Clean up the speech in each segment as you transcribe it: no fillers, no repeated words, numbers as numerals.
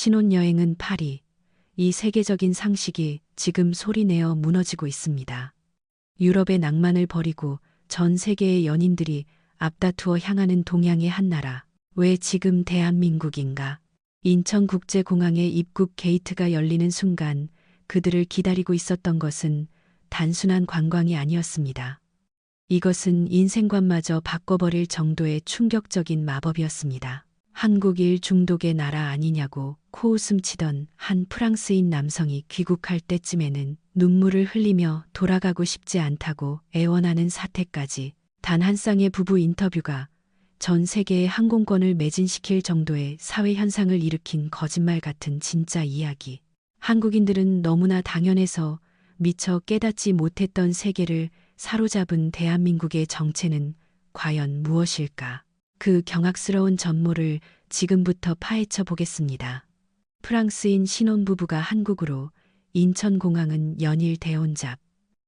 신혼여행은 파리. 이 세계적인 상식이 지금 소리내어 무너지고 있습니다. 유럽의 낭만을 버리고 전 세계의 연인들이 앞다투어 향하는 동양의 한 나라. 왜 지금 대한민국인가? 인천국제공항의 입국 게이트가 열리는 순간 그들을 기다리고 있었던 것은 단순한 관광이 아니었습니다. 이것은 인생관마저 바꿔버릴 정도의 충격적인 마법이었습니다. 한국일 중독의 나라 아니냐고 코웃음 치던 한 프랑스인 남성이 귀국할 때쯤에는 눈물을 흘리며 돌아가고 싶지 않다고 애원하는 사태까지, 단 한 쌍의 부부 인터뷰가 전 세계의 항공권을 매진시킬 정도의 사회 현상을 일으킨 거짓말 같은 진짜 이야기. 한국인들은 너무나 당연해서 미처 깨닫지 못했던 세계를 사로잡은 대한민국의 정체는 과연 무엇일까? 그 경악스러운 전모를 지금부터 파헤쳐 보겠습니다. 프랑스인 신혼부부가 한국으로, 인천공항은 연일 대혼잡.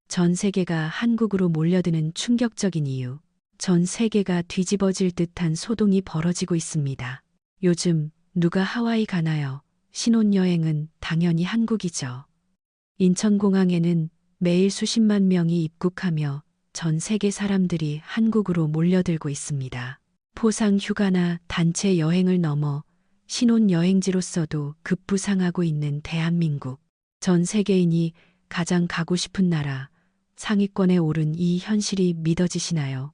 전 세계가 한국으로 몰려드는 충격적인 이유. 전 세계가 뒤집어질 듯한 소동이 벌어지고 있습니다. 요즘 누가 하와이 가나요? 신혼여행은 당연히 한국이죠. 인천공항에는 매일 수십만 명이 입국하며 전 세계 사람들이 한국으로 몰려들고 있습니다. 포상 휴가나 단체 여행을 넘어 신혼여행지로서도 급부상하고 있는 대한민국. 전 세계인이 가장 가고 싶은 나라, 상위권에 오른 이 현실이 믿어지시나요?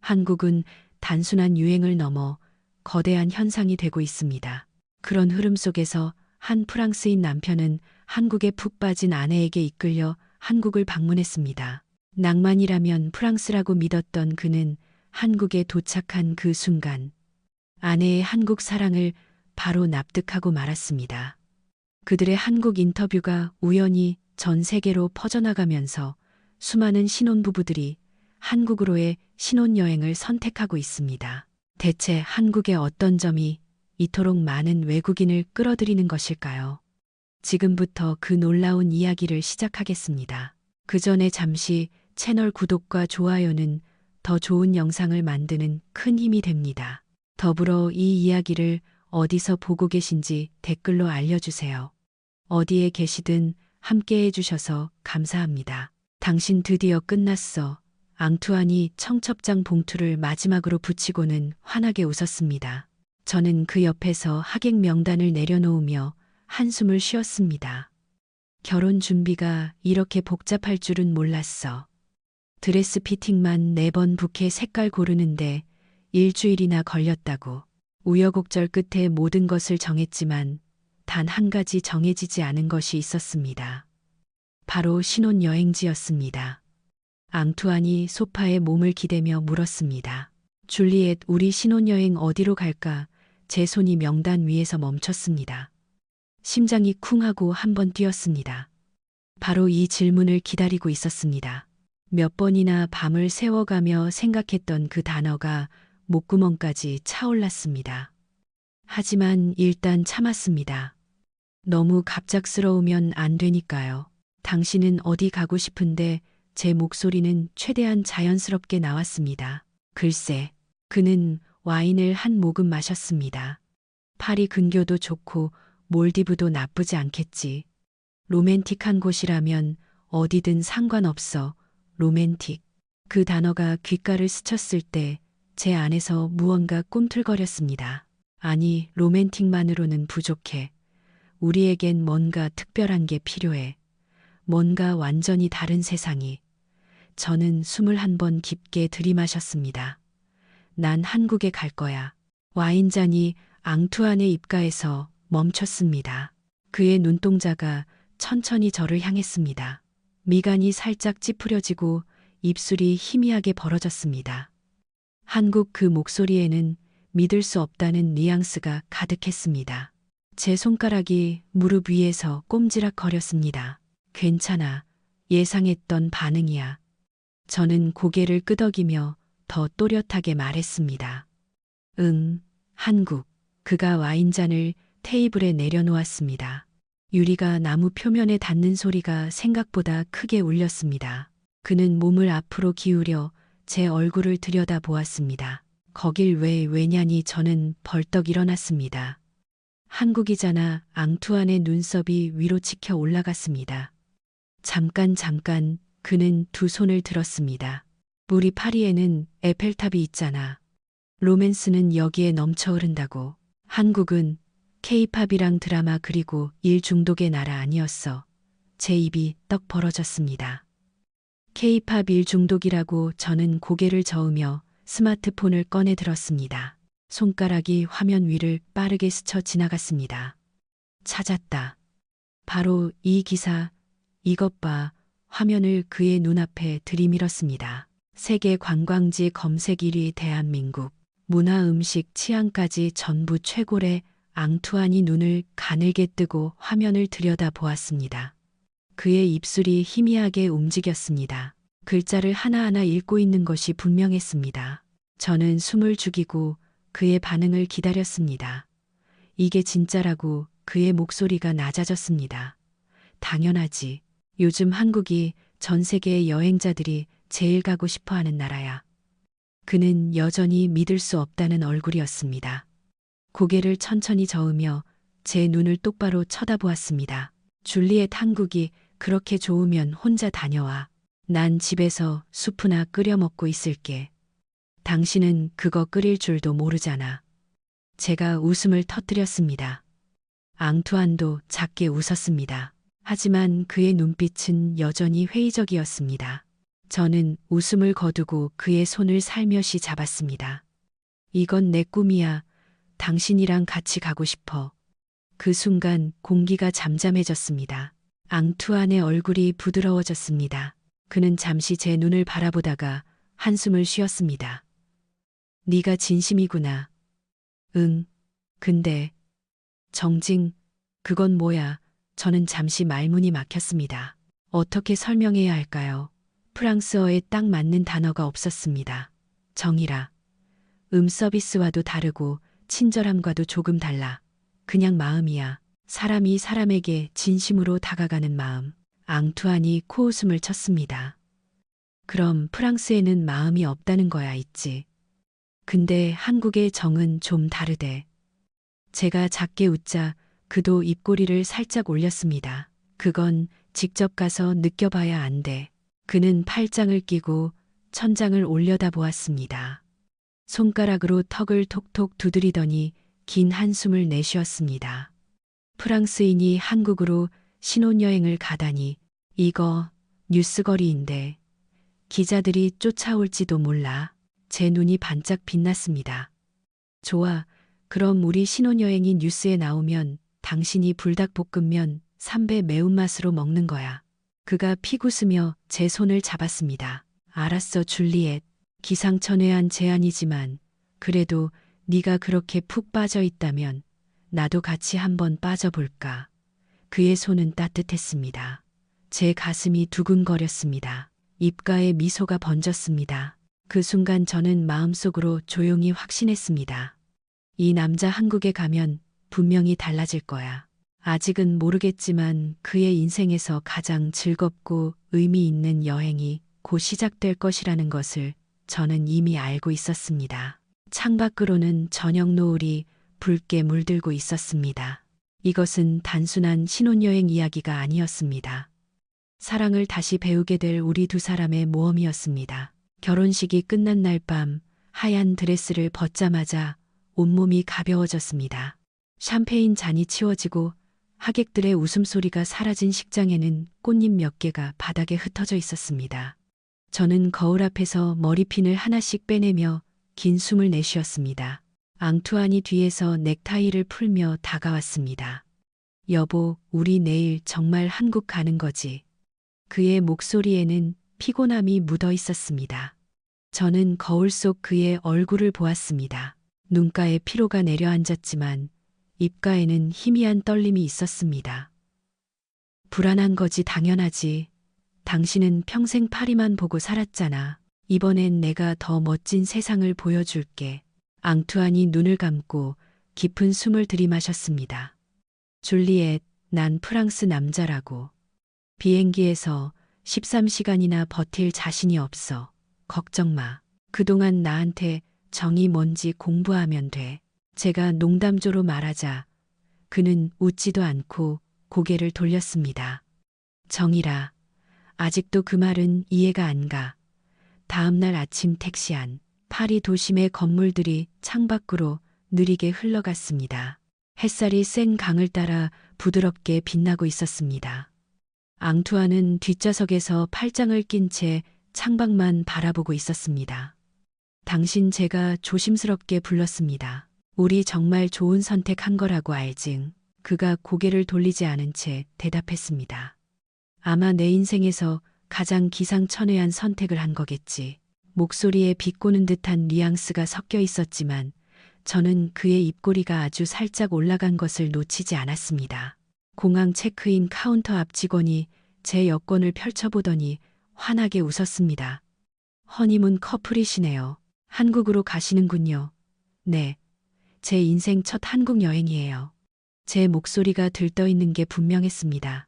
한국은 단순한 유행을 넘어 거대한 현상이 되고 있습니다. 그런 흐름 속에서 한 프랑스인 남편은 한국에 푹 빠진 아내에게 이끌려 한국을 방문했습니다. 낭만이라면 프랑스라고 믿었던 그는 한국에 도착한 그 순간 아내의 한국 사랑을 바로 납득하고 말았습니다. 그들의 한국 인터뷰가 우연히 전 세계로 퍼져나가면서 수많은 신혼부부들이 한국으로의 신혼여행을 선택하고 있습니다. 대체 한국의 어떤 점이 이토록 많은 외국인을 끌어들이는 것일까요? 지금부터 그 놀라운 이야기를 시작하겠습니다. 그 전에 잠시 채널 구독과 좋아요는 더 좋은 영상을 만드는 큰 힘이 됩니다. 더불어 이 이야기를 어디서 보고 계신지 댓글로 알려주세요. 어디에 계시든 함께 해주셔서 감사합니다. 당신 드디어 끝났어. 앙투안이 청첩장 봉투를 마지막으로 붙이고는 환하게 웃었습니다. 저는 그 옆에서 하객 명단을 내려놓으며 한숨을 쉬었습니다. 결혼 준비가 이렇게 복잡할 줄은 몰랐어. 드레스 피팅만 4번 부케 색깔 고르는데 일주일이나 걸렸다고. 우여곡절 끝에 모든 것을 정했지만 단 한 가지 정해지지 않은 것이 있었습니다. 바로 신혼여행지였습니다. 앙투안이 소파에 몸을 기대며 물었습니다. 줄리엣, 우리 신혼여행 어디로 갈까? 제 손이 명단 위에서 멈췄습니다. 심장이 쿵 하고 한 번 뛰었습니다. 바로 이 질문을 기다리고 있었습니다. 몇 번이나 밤을 새워가며 생각했던 그 단어가 목구멍까지 차올랐습니다. 하지만 일단 참았습니다. 너무 갑작스러우면 안 되니까요. 당신은 어디 가고 싶은데? 제 목소리는 최대한 자연스럽게 나왔습니다. 글쎄, 그는 와인을 한 모금 마셨습니다. 파리 근교도 좋고 몰디브도 나쁘지 않겠지. 로맨틱한 곳이라면 어디든 상관없어. 로맨틱. 그 단어가 귓가를 스쳤을 때 제 안에서 무언가 꿈틀거렸습니다. 아니, 로맨틱만으로는 부족해. 우리에겐 뭔가 특별한 게 필요해. 뭔가 완전히 다른 세상이. 저는 숨을 한 번 깊게 들이마셨습니다. 난 한국에 갈 거야. 와인잔이 앙투안의 입가에서 멈췄습니다. 그의 눈동자가 천천히 저를 향했습니다. 미간이 살짝 찌푸려지고 입술이 희미하게 벌어졌습니다. 한국, 그 목소리에는 믿을 수 없다는 뉘앙스가 가득했습니다. 제 손가락이 무릎 위에서 꼼지락거렸습니다. 괜찮아. 예상했던 반응이야. 저는 고개를 끄덕이며 더 또렷하게 말했습니다. 응, 한국. 그가 와인잔을 테이블에 내려놓았습니다. 유리가 나무 표면에 닿는 소리가 생각보다 크게 울렸습니다. 그는 몸을 앞으로 기울여 제 얼굴을 들여다보았습니다. 거길 왜냐니 저는 벌떡 일어났습니다. 한국이잖아. 앙투안의 눈썹이 위로 치켜 올라갔습니다. 잠깐, 그는 두 손을 들었습니다. 우리 파리에는 에펠탑이 있잖아. 로맨스는 여기에 넘쳐 흐른다고. 한국은 케이팝이랑 드라마 그리고 일 중독의 나라 아니었어. 제 입이 떡 벌어졌습니다. 케이팝 일 중독이라고. 저는 고개를 저으며 스마트폰을 꺼내 들었습니다. 손가락이 화면 위를 빠르게 스쳐 지나갔습니다. 찾았다. 바로 이 기사. 이것 봐. 화면을 그의 눈앞에 들이밀었습니다. 세계 관광지 검색 1위 대한민국. 문화 음식 취향까지 전부 최고래. 앙투안이 눈을 가늘게 뜨고 화면을 들여다 보았습니다. 그의 입술이 희미하게 움직였습니다. 글자를 하나하나 읽고 있는 것이 분명했습니다. 저는 숨을 죽이고 그의 반응을 기다렸습니다. 이게 진짜라고. 그의 목소리가 낮아졌습니다. 당연하지. 요즘 한국이 전 세계의 여행자들이 제일 가고 싶어 하는 나라야. 그는 여전히 믿을 수 없다는 얼굴이었습니다. 고개를 천천히 저으며 제 눈을 똑바로 쳐다보았습니다. 줄리엣, 한국이 그렇게 좋으면 혼자 다녀와. 난 집에서 수프나 끓여 먹고 있을게. 당신은 그거 끓일 줄도 모르잖아. 제가 웃음을 터뜨렸습니다. 앙투안도 작게 웃었습니다. 하지만 그의 눈빛은 여전히 회의적이었습니다. 저는 웃음을 거두고 그의 손을 살며시 잡았습니다. 이건 내 꿈이야. 당신이랑 같이 가고 싶어. 그 순간 공기가 잠잠해졌습니다. 앙투안의 얼굴이 부드러워졌습니다. 그는 잠시 제 눈을 바라보다가 한숨을 쉬었습니다. 네가 진심이구나. 응. 근데 정징, 그건 뭐야? 저는 잠시 말문이 막혔습니다. 어떻게 설명해야 할까요? 프랑스어에 딱 맞는 단어가 없었습니다. 정이라. 서비스와도 다르고 친절함과도 조금 달라. 그냥 마음이야. 사람이 사람에게 진심으로 다가가는 마음. 앙투안이 코웃음을 쳤습니다. 그럼 프랑스에는 마음이 없다는 거야. 있지. 근데 한국의 정은 좀 다르대. 제가 작게 웃자 그도 입꼬리를 살짝 올렸습니다. 그건 직접 가서 느껴봐야 안 돼. 그는 팔짱을 끼고 천장을 올려다 보았습니다. 손가락으로 턱을 톡톡 두드리더니 긴 한숨을 내쉬었습니다. 프랑스인이 한국으로 신혼여행을 가다니. 이거 뉴스거리인데 기자들이 쫓아올지도 몰라. 제 눈이 반짝 빛났습니다. 좋아. 그럼 우리 신혼여행이 뉴스에 나오면 당신이 불닭볶음면 3배 매운맛으로 먹는 거야. 그가 피웃으며 제 손을 잡았습니다. 알았어, 줄리엣. 기상천외한 제안이지만 그래도 네가 그렇게 푹 빠져 있다면 나도 같이 한번 빠져볼까. 그의 손은 따뜻했습니다. 제 가슴이 두근거렸습니다. 입가에 미소가 번졌습니다. 그 순간 저는 마음속으로 조용히 확신했습니다. 이 남자 한국에 가면 분명히 달라질 거야. 아직은 모르겠지만 그의 인생에서 가장 즐겁고 의미 있는 여행이 곧 시작될 것이라는 것을 저는 이미 알고 있었습니다. 창밖으로는 저녁 노을이 붉게 물들고 있었습니다. 이것은 단순한 신혼여행 이야기가 아니었습니다. 사랑을 다시 배우게 될 우리 두 사람의 모험이었습니다. 결혼식이 끝난 날 밤 하얀 드레스를 벗자마자 온몸이 가벼워졌습니다. 샴페인 잔이 치워지고 하객들의 웃음소리가 사라진 식장에는 꽃잎 몇 개가 바닥에 흩어져 있었습니다. 저는 거울 앞에서 머리핀을 하나씩 빼내며 긴 숨을 내쉬었습니다. 앙투안이 뒤에서 넥타이를 풀며 다가왔습니다. 여보, 우리 내일 정말 한국 가는 거지? 그의 목소리에는 피곤함이 묻어 있었습니다. 저는 거울 속 그의 얼굴을 보았습니다. 눈가에 피로가 내려앉았지만 입가에는 희미한 떨림이 있었습니다. 불안한 거지. 당연하지. 당신은 평생 파리만 보고 살았잖아. 이번엔 내가 더 멋진 세상을 보여줄게. 앙투안이 눈을 감고 깊은 숨을 들이마셨습니다. 줄리엣, 난 프랑스 남자라고. 비행기에서 13시간이나 버틸 자신이 없어. 걱정 마. 그동안 나한테 정이 뭔지 공부하면 돼. 제가 농담조로 말하자 그는 웃지도 않고 고개를 돌렸습니다. 정이라. 아직도 그 말은 이해가 안 가. 다음 날 아침 택시 안. 파리 도심의 건물들이 창밖으로 느리게 흘러갔습니다. 햇살이 센 강을 따라 부드럽게 빛나고 있었습니다. 앙투아는 뒷좌석에서 팔짱을 낀 채 창밖만 바라보고 있었습니다. 당신 제가 조심스럽게 불렀습니다. 우리 정말 좋은 선택한 거라고 알증. 그가 고개를 돌리지 않은 채 대답했습니다. 아마 내 인생에서 가장 기상천외한 선택을 한 거겠지. 목소리에 비꼬는 듯한 뉘앙스가 섞여 있었지만 저는 그의 입꼬리가 아주 살짝 올라간 것을 놓치지 않았습니다. 공항 체크인 카운터 앞 직원이 제 여권을 펼쳐보더니 환하게 웃었습니다. 허니문 커플이시네요. 한국으로 가시는군요. 네. 제 인생 첫 한국 여행이에요. 제 목소리가 들떠있는 게 분명했습니다.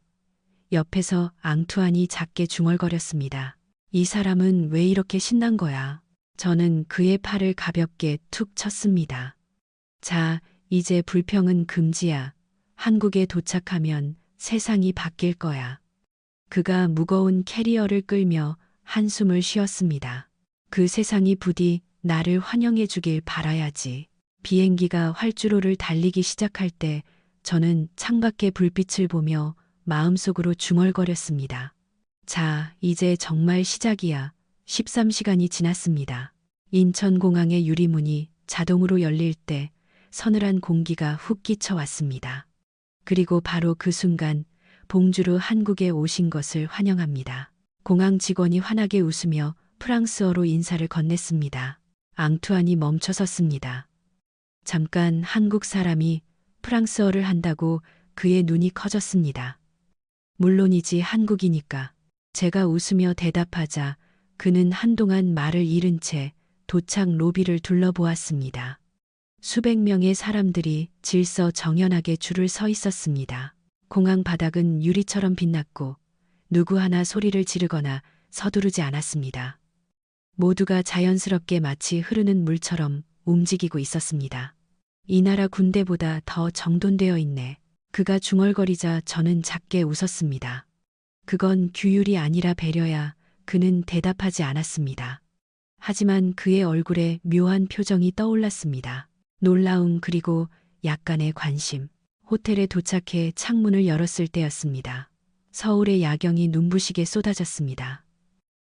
옆에서 앙투안이 작게 중얼거렸습니다. 이 사람은 왜 이렇게 신난 거야? 저는 그의 팔을 가볍게 툭 쳤습니다. 자, 이제 불평은 금지야. 한국에 도착하면 세상이 바뀔 거야. 그가 무거운 캐리어를 끌며 한숨을 쉬었습니다. 그 세상이 부디 나를 환영해 주길 바라야지. 비행기가 활주로를 달리기 시작할 때 저는 창밖의 불빛을 보며 마음속으로 중얼거렸습니다. 자, 이제 정말 시작이야. 13시간이 지났습니다. 인천공항의 유리문이 자동으로 열릴 때 서늘한 공기가 훅 끼쳐왔습니다. 그리고 바로 그 순간 봉주르 한국에 오신 것을 환영합니다. 공항 직원이 환하게 웃으며 프랑스어로 인사를 건넸습니다. 앙투안이 멈춰섰습니다. 잠깐 한국 사람이 프랑스어를 한다고 그의 눈이 커졌습니다. 물론이지 한국이니까. 제가 웃으며 대답하자 그는 한동안 말을 잃은 채 도착 로비를 둘러보았습니다. 수백 명의 사람들이 질서정연하게 줄을 서 있었습니다. 공항 바닥은 유리처럼 빛났고 누구 하나 소리를 지르거나 서두르지 않았습니다. 모두가 자연스럽게 마치 흐르는 물처럼 움직이고 있었습니다. 이 나라 군대보다 더 정돈되어 있네. 그가 중얼거리자 저는 작게 웃었습니다. 그건 규율이 아니라 배려야. 그는 대답하지 않았습니다. 하지만 그의 얼굴에 묘한 표정이 떠올랐습니다. 놀라움 그리고 약간의 관심. 호텔에 도착해 창문을 열었을 때였습니다. 서울의 야경이 눈부시게 쏟아졌습니다.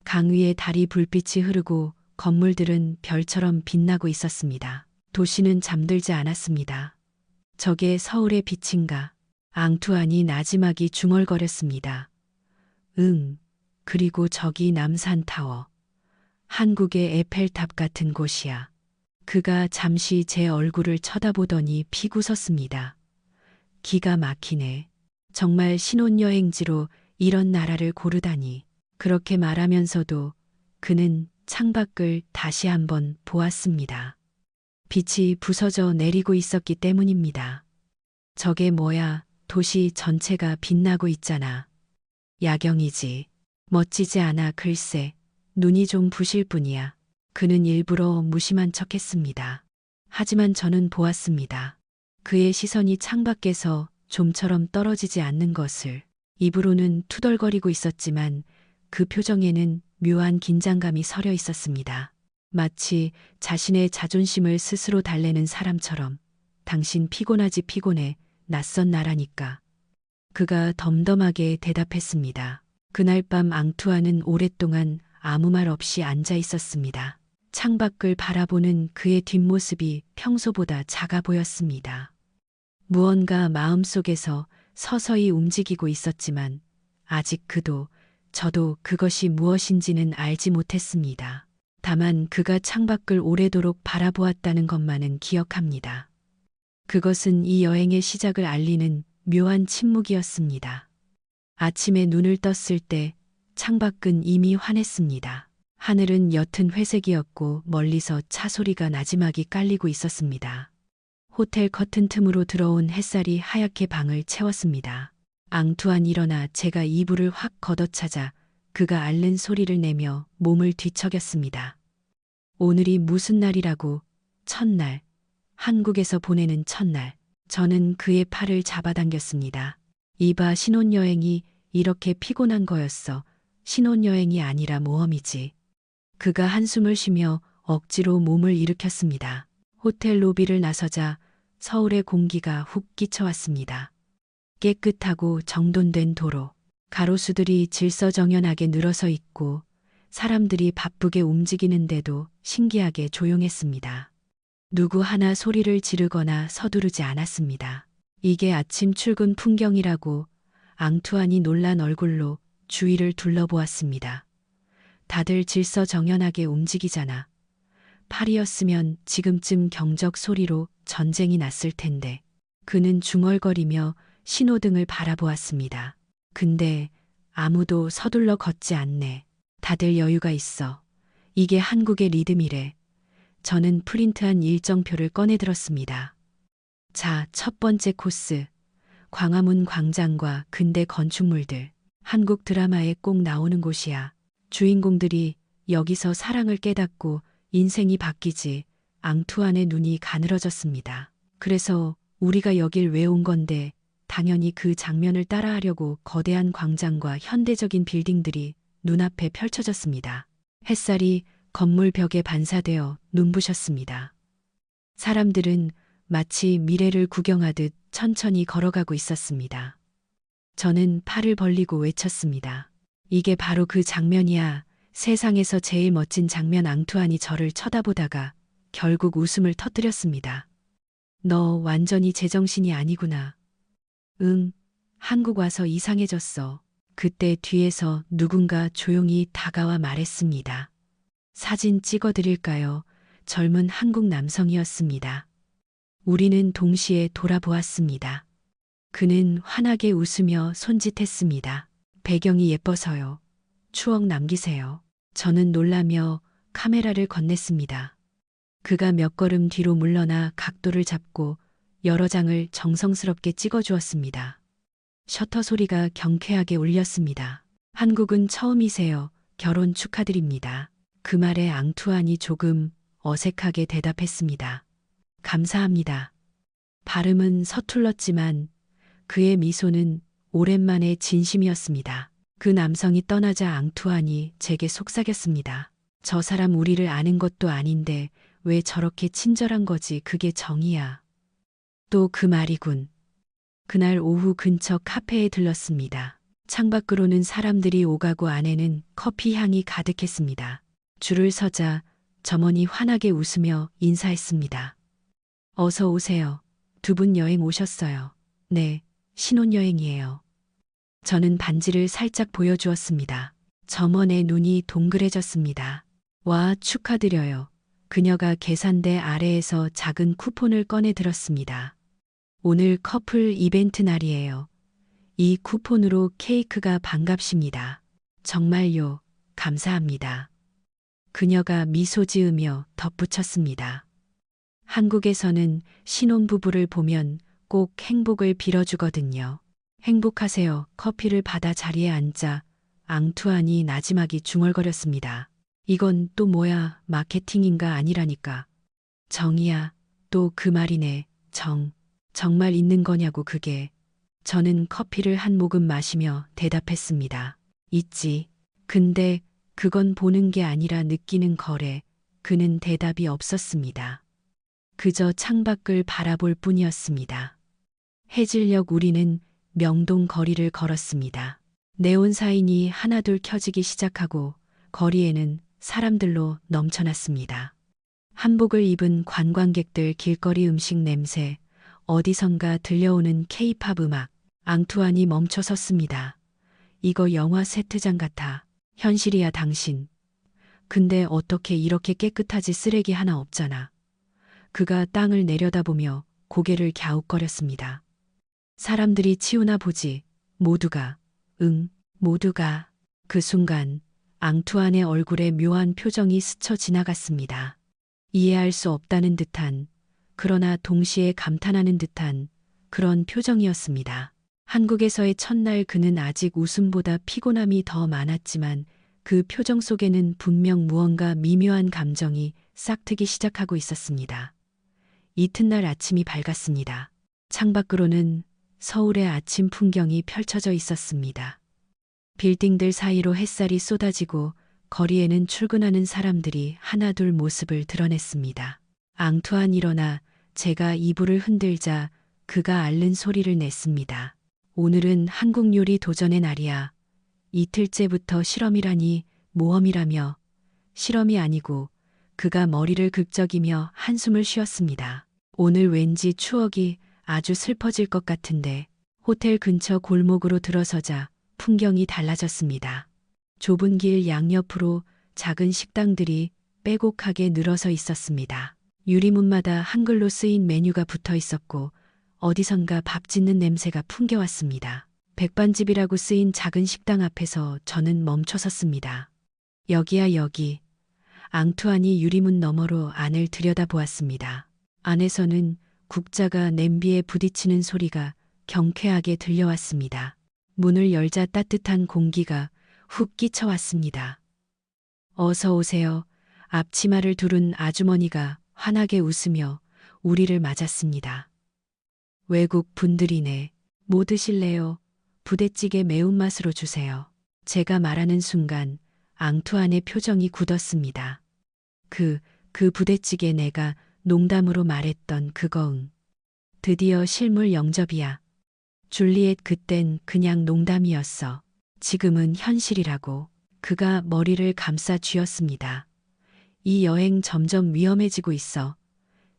강 위에 달이 불빛이 흐르고 건물들은 별처럼 빛나고 있었습니다. 도시는 잠들지 않았습니다. 저게 서울의 빛인가? 앙투안이 나지막이 중얼거렸습니다. 응, 그리고 저기 남산타워. 한국의 에펠탑 같은 곳이야. 그가 잠시 제 얼굴을 쳐다보더니 피웃었습니다. 기가 막히네. 정말 신혼여행지로 이런 나라를 고르다니. 그렇게 말하면서도 그는 창밖을 다시 한번 보았습니다. 빛이 부서져 내리고 있었기 때문입니다. 저게 뭐야? 도시 전체가 빛나고 있잖아. 야경이지. 멋지지 않아 글쎄. 눈이 좀 부실 뿐이야. 그는 일부러 무심한 척했습니다. 하지만 저는 보았습니다. 그의 시선이 창밖에서 좀처럼 떨어지지 않는 것을. 입으로는 투덜거리고 있었지만 그 표정에는 묘한 긴장감이 서려 있었습니다. 마치 자신의 자존심을 스스로 달래는 사람처럼. 당신 피곤하지 피곤해. 낯선 나라니까. 그가 덤덤하게 대답했습니다. 그날 밤 앙투아는 오랫동안 아무 말 없이 앉아 있었습니다. 창밖을 바라보는 그의 뒷모습이 평소보다 작아 보였습니다. 무언가 마음속에서 서서히 움직이고 있었지만 아직 그도 저도 그것이 무엇인지는 알지 못했습니다. 다만 그가 창밖을 오래도록 바라보았다는 것만은 기억합니다. 그것은 이 여행의 시작을 알리는 묘한 침묵이었습니다. 아침에 눈을 떴을 때 창밖은 이미 환했습니다. 하늘은 옅은 회색이었고 멀리서 차 소리가 나지막이 깔리고 있었습니다. 호텔 커튼 틈으로 들어온 햇살이 하얗게 방을 채웠습니다. 앙투안 일어나 제가 이불을 확 걷어차자 그가 앓는 소리를 내며 몸을 뒤척였습니다. 오늘이 무슨 날이라고? 첫날. 한국에서 보내는 첫날. 저는 그의 팔을 잡아당겼습니다. 이봐, 신혼여행이 이렇게 피곤한 거였어. 신혼여행이 아니라 모험이지. 그가 한숨을 쉬며 억지로 몸을 일으켰습니다. 호텔 로비를 나서자 서울의 공기가 훅 끼쳐왔습니다. 깨끗하고 정돈된 도로, 가로수들이 질서정연하게 늘어서 있고 사람들이 바쁘게 움직이는데도 신기하게 조용했습니다. 누구 하나 소리를 지르거나 서두르지 않았습니다. 이게 아침 출근 풍경이라고 앙투안이 놀란 얼굴로 주위를 둘러보았습니다. 다들 질서정연하게 움직이잖아. 파리였으면 지금쯤 경적 소리로 전쟁이 났을 텐데. 그는 중얼거리며 신호등을 바라보았습니다. 근데 아무도 서둘러 걷지 않네. 다들 여유가 있어. 이게 한국의 리듬이래. 저는 프린트한 일정표를 꺼내들었습니다. 자, 첫 번째 코스. 광화문 광장과 근대 건축물들. 한국 드라마에 꼭 나오는 곳이야. 주인공들이 여기서 사랑을 깨닫고 인생이 바뀌지. 앙투안의 눈이 가늘어졌습니다. 그래서 우리가 여길 왜 온 건데 당연히 그 장면을 따라하려고 거대한 광장과 현대적인 빌딩들이 눈앞에 펼쳐졌습니다. 햇살이 건물 벽에 반사되어 눈부셨습니다. 사람들은 마치 미래를 구경하듯 천천히 걸어가고 있었습니다. 저는 팔을 벌리고 외쳤습니다. 이게 바로 그 장면이야. 세상에서 제일 멋진 장면. 앙투안이 저를 쳐다보다가 결국 웃음을 터뜨렸습니다. 너 완전히 제정신이 아니구나. 응, 한국 와서 이상해졌어. 그때 뒤에서 누군가 조용히 다가와 말했습니다. 사진 찍어드릴까요? 젊은 한국 남성이었습니다. 우리는 동시에 돌아보았습니다. 그는 환하게 웃으며 손짓했습니다. 배경이 예뻐서요. 추억 남기세요. 저는 놀라며 카메라를 건넸습니다. 그가 몇 걸음 뒤로 물러나 각도를 잡고 여러 장을 정성스럽게 찍어주었습니다. 셔터 소리가 경쾌하게 울렸습니다. 한국은 처음이세요. 결혼 축하드립니다. 그 말에 앙투안이 조금 어색하게 대답했습니다. 감사합니다. 발음은 서툴렀지만 그의 미소는 오랜만에 진심이었습니다. 그 남성이 떠나자 앙투안이 제게 속삭였습니다. 저 사람 우리를 아는 것도 아닌데 왜 저렇게 친절한 거지. 그게 정이야. 또 그 말이군. 그날 오후 근처 카페에 들렀습니다. 창밖으로는 사람들이 오가고 안에는 커피 향이 가득했습니다. 줄을 서자 점원이 환하게 웃으며 인사했습니다. 어서 오세요. 두 분 여행 오셨어요. 네, 신혼여행이에요. 저는 반지를 살짝 보여주었습니다. 점원의 눈이 동그래졌습니다. 와, 축하드려요. 그녀가 계산대 아래에서 작은 쿠폰을 꺼내 들었습니다. 오늘 커플 이벤트 날이에요. 이 쿠폰으로 케이크가 반값입니다. 정말요. 감사합니다. 그녀가 미소 지으며 덧붙였습니다. 한국에서는 신혼부부를 보면 꼭 행복을 빌어주거든요. 행복하세요. 커피를 받아 자리에 앉자 앙투안이 나지막이 중얼거렸습니다. 이건 또 뭐야. 마케팅인가? 아니라니까. 정이야. 또 그 말이네. 정말 있는 거냐고 그게. 저는 커피를 한 모금 마시며 대답했습니다. 있지. 근데 그건 보는 게 아니라 느끼는 거래. 그는 대답이 없었습니다. 그저 창밖을 바라볼 뿐이었습니다. 해질녘 우리는 명동 거리를 걸었습니다. 네온 사인이 하나둘 켜지기 시작하고 거리에는 사람들로 넘쳐났습니다. 한복을 입은 관광객들, 길거리 음식 냄새, 어디선가 들려오는 케이팝 음악. 앙투안이 멈춰 섰습니다. 이거 영화 세트장 같아. 현실이야 당신. 근데 어떻게 이렇게 깨끗하지? 쓰레기 하나 없잖아. 그가 땅을 내려다보며 고개를 갸웃거렸습니다. 사람들이 치우나 보지. 모두가. 응, 모두가. 그 순간 앙투안의 얼굴에 묘한 표정이 스쳐 지나갔습니다. 이해할 수 없다는 듯한, 그러나 동시에 감탄하는 듯한 그런 표정이었습니다. 한국에서의 첫날 그는 아직 웃음보다 피곤함이 더 많았지만 그 표정 속에는 분명 무언가 미묘한 감정이 싹트기 시작하고 있었습니다. 이튿날 아침이 밝았습니다. 창밖으로는 서울의 아침 풍경이 펼쳐져 있었습니다. 빌딩들 사이로 햇살이 쏟아지고 거리에는 출근하는 사람들이 하나둘 모습을 드러냈습니다. 앙투안 일어나 제가 이불을 흔들자 그가 앓는 소리를 냈습니다. 오늘은 한국 요리 도전의 날이야. 이틀째부터 실험이라니 모험이라며. 실험이 아니고. 그가 머리를 극적이며 한숨을 쉬었습니다. 오늘 왠지 추억이 아주 슬퍼질 것 같은데. 호텔 근처 골목으로 들어서자 풍경이 달라졌습니다. 좁은 길 양옆으로 작은 식당들이 빼곡하게 늘어서 있었습니다. 유리문마다 한글로 쓰인 메뉴가 붙어 있었고 어디선가 밥 짓는 냄새가 풍겨왔습니다. 백반집이라고 쓰인 작은 식당 앞에서 저는 멈춰섰습니다. 여기야 여기. 앙투안이 유리문 너머로 안을 들여다보았습니다. 안에서는 국자가 냄비에 부딪히는 소리가 경쾌하게 들려왔습니다. 문을 열자 따뜻한 공기가 훅 끼쳐왔습니다. 어서 오세요. 앞치마를 두른 아주머니가 환하게 웃으며 우리를 맞았습니다. 외국 분들이네. 뭐 드실래요? 부대찌개 매운맛으로 주세요. 제가 말하는 순간 앙투안의 표정이 굳었습니다. 그 부대찌개 내가 농담으로 말했던 그거응. 드디어 실물 영접이야. 줄리엣 그땐 그냥 농담이었어. 지금은 현실이라고. 그가 머리를 감싸 쥐었습니다. 이 여행 점점 위험해지고 있어.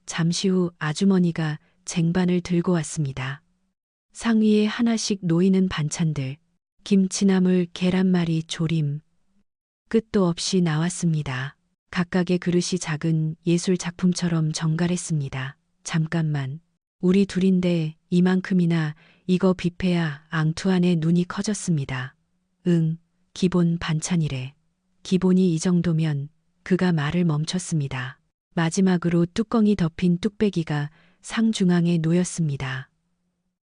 잠시 후 아주머니가 쟁반을 들고 왔습니다. 상위에 하나씩 놓이는 반찬들, 김치나물, 계란말이, 조림, 끝도 없이 나왔습니다. 각각의 그릇이 작은 예술 작품처럼 정갈했습니다. 잠깐만, 우리 둘인데 이만큼이나 이거 뷔페야. 앙투안의 눈이 커졌습니다. 응, 기본 반찬이래. 기본이 이 정도면. 그가 말을 멈췄습니다. 마지막으로 뚜껑이 덮인 뚝배기가 상 중앙에 놓였습니다.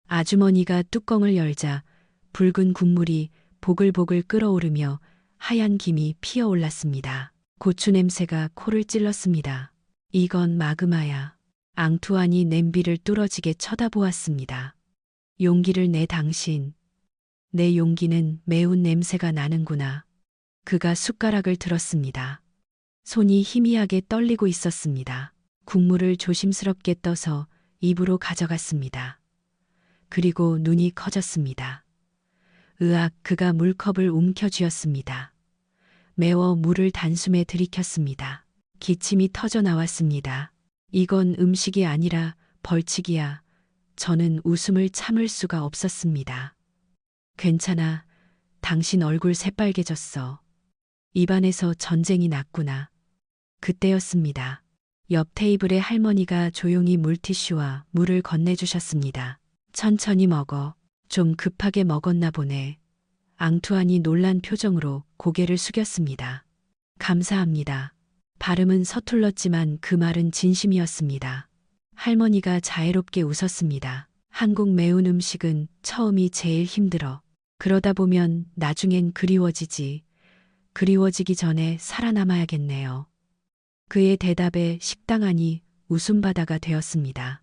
아주머니가 뚜껑을 열자 붉은 국물이 보글보글 끓어오르며 하얀 김이 피어올랐습니다. 고추 냄새가 코를 찔렀습니다. 이건 마그마야. 앙투안이 냄비를 뚫어지게 쳐다보았습니다. 용기를 내 당신. 내 용기는 매운 냄새가 나는구나. 그가 숟가락을 들었습니다. 손이 희미하게 떨리고 있었습니다. 국물을 조심스럽게 떠서 입으로 가져갔습니다. 그리고 눈이 커졌습니다. 으악, 그가 물컵을 움켜쥐었습니다. 매워 물을 단숨에 들이켰습니다. 기침이 터져 나왔습니다. 이건 음식이 아니라 벌칙이야. 저는 웃음을 참을 수가 없었습니다. 괜찮아. 당신 얼굴 새빨개졌어. 입안에서 전쟁이 났구나. 그때였습니다. 옆 테이블의 할머니가 조용히 물티슈와 물을 건네주셨습니다. 천천히 먹어. 좀 급하게 먹었나 보네. 앙투안이 놀란 표정으로 고개를 숙였습니다. 감사합니다. 발음은 서툴렀지만 그 말은 진심이었습니다. 할머니가 자애롭게 웃었습니다. 한국 매운 음식은 처음이 제일 힘들어. 그러다 보면 나중엔 그리워지지. 그리워지기 전에 살아남아야겠네요. 그의 대답에 식당 안이 웃음바다가 되었습니다.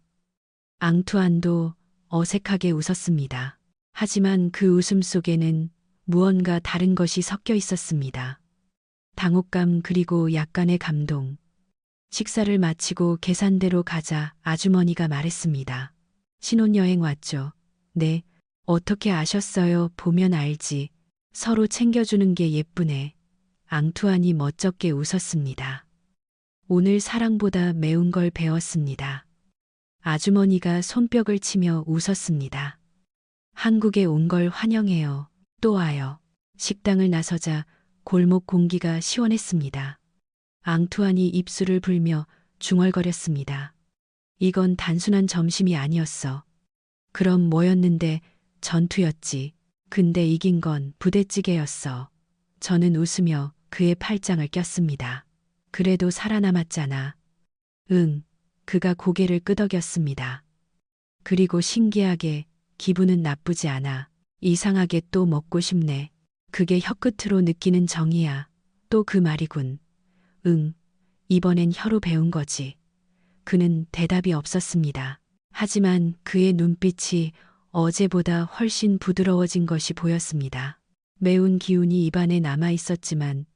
앙투안도 어색하게 웃었습니다. 하지만 그 웃음 속에는 무언가 다른 것이 섞여 있었습니다. 당혹감 그리고 약간의 감동. 식사를 마치고 계산대로 가자 아주머니가 말했습니다. 신혼여행 왔죠? 네. 어떻게 아셨어요? 보면 알지. 서로 챙겨주는 게 예쁘네. 앙투안이 멋쩍게 웃었습니다. 오늘 사랑보다 매운 걸 배웠습니다. 아주머니가 손뼉을 치며 웃었습니다. 한국에 온 걸 환영해요. 또 와요. 식당을 나서자 골목 공기가 시원했습니다. 앙투안이 입술을 불며 중얼거렸습니다. 이건 단순한 점심이 아니었어. 그럼 뭐였는데? 전투였지. 근데 이긴 건 부대찌개였어. 저는 웃으며 그의 팔짱을 꼈습니다. 그래도 살아남았잖아. 응. 그가 고개를 끄덕였습니다. 그리고 신기하게 기분은 나쁘지 않아. 이상하게 또 먹고 싶네. 그게 혀끝으로 느끼는 정이야. 또 그 말이군. 응. 이번엔 혀로 배운 거지. 그는 대답이 없었습니다. 하지만 그의 눈빛이 어제보다 훨씬 부드러워진 것이 보였습니다. 매운 기운이 입안에 남아 있었지만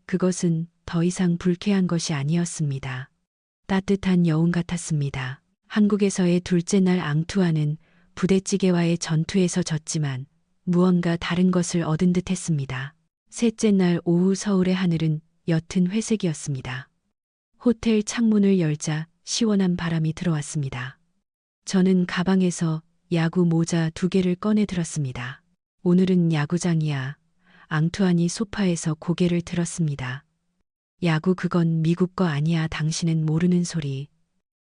그것은 더 이상 불쾌한 것이 아니었습니다. 따뜻한 여운 같았습니다. 한국에서의 둘째 날 앙투아는 부대찌개와의 전투에서 졌지만 무언가 다른 것을 얻은 듯 했습니다. 셋째 날 오후 서울의 하늘은 옅은 회색이었습니다. 호텔 창문을 열자 시원한 바람이 들어왔습니다. 저는 가방에서 야구 모자 2개를 꺼내 들었습니다. 오늘은 야구장이야. 앙투안이 소파에서 고개를 들었습니다. 야구 그건 미국 거 아니야. 당신은 모르는 소리.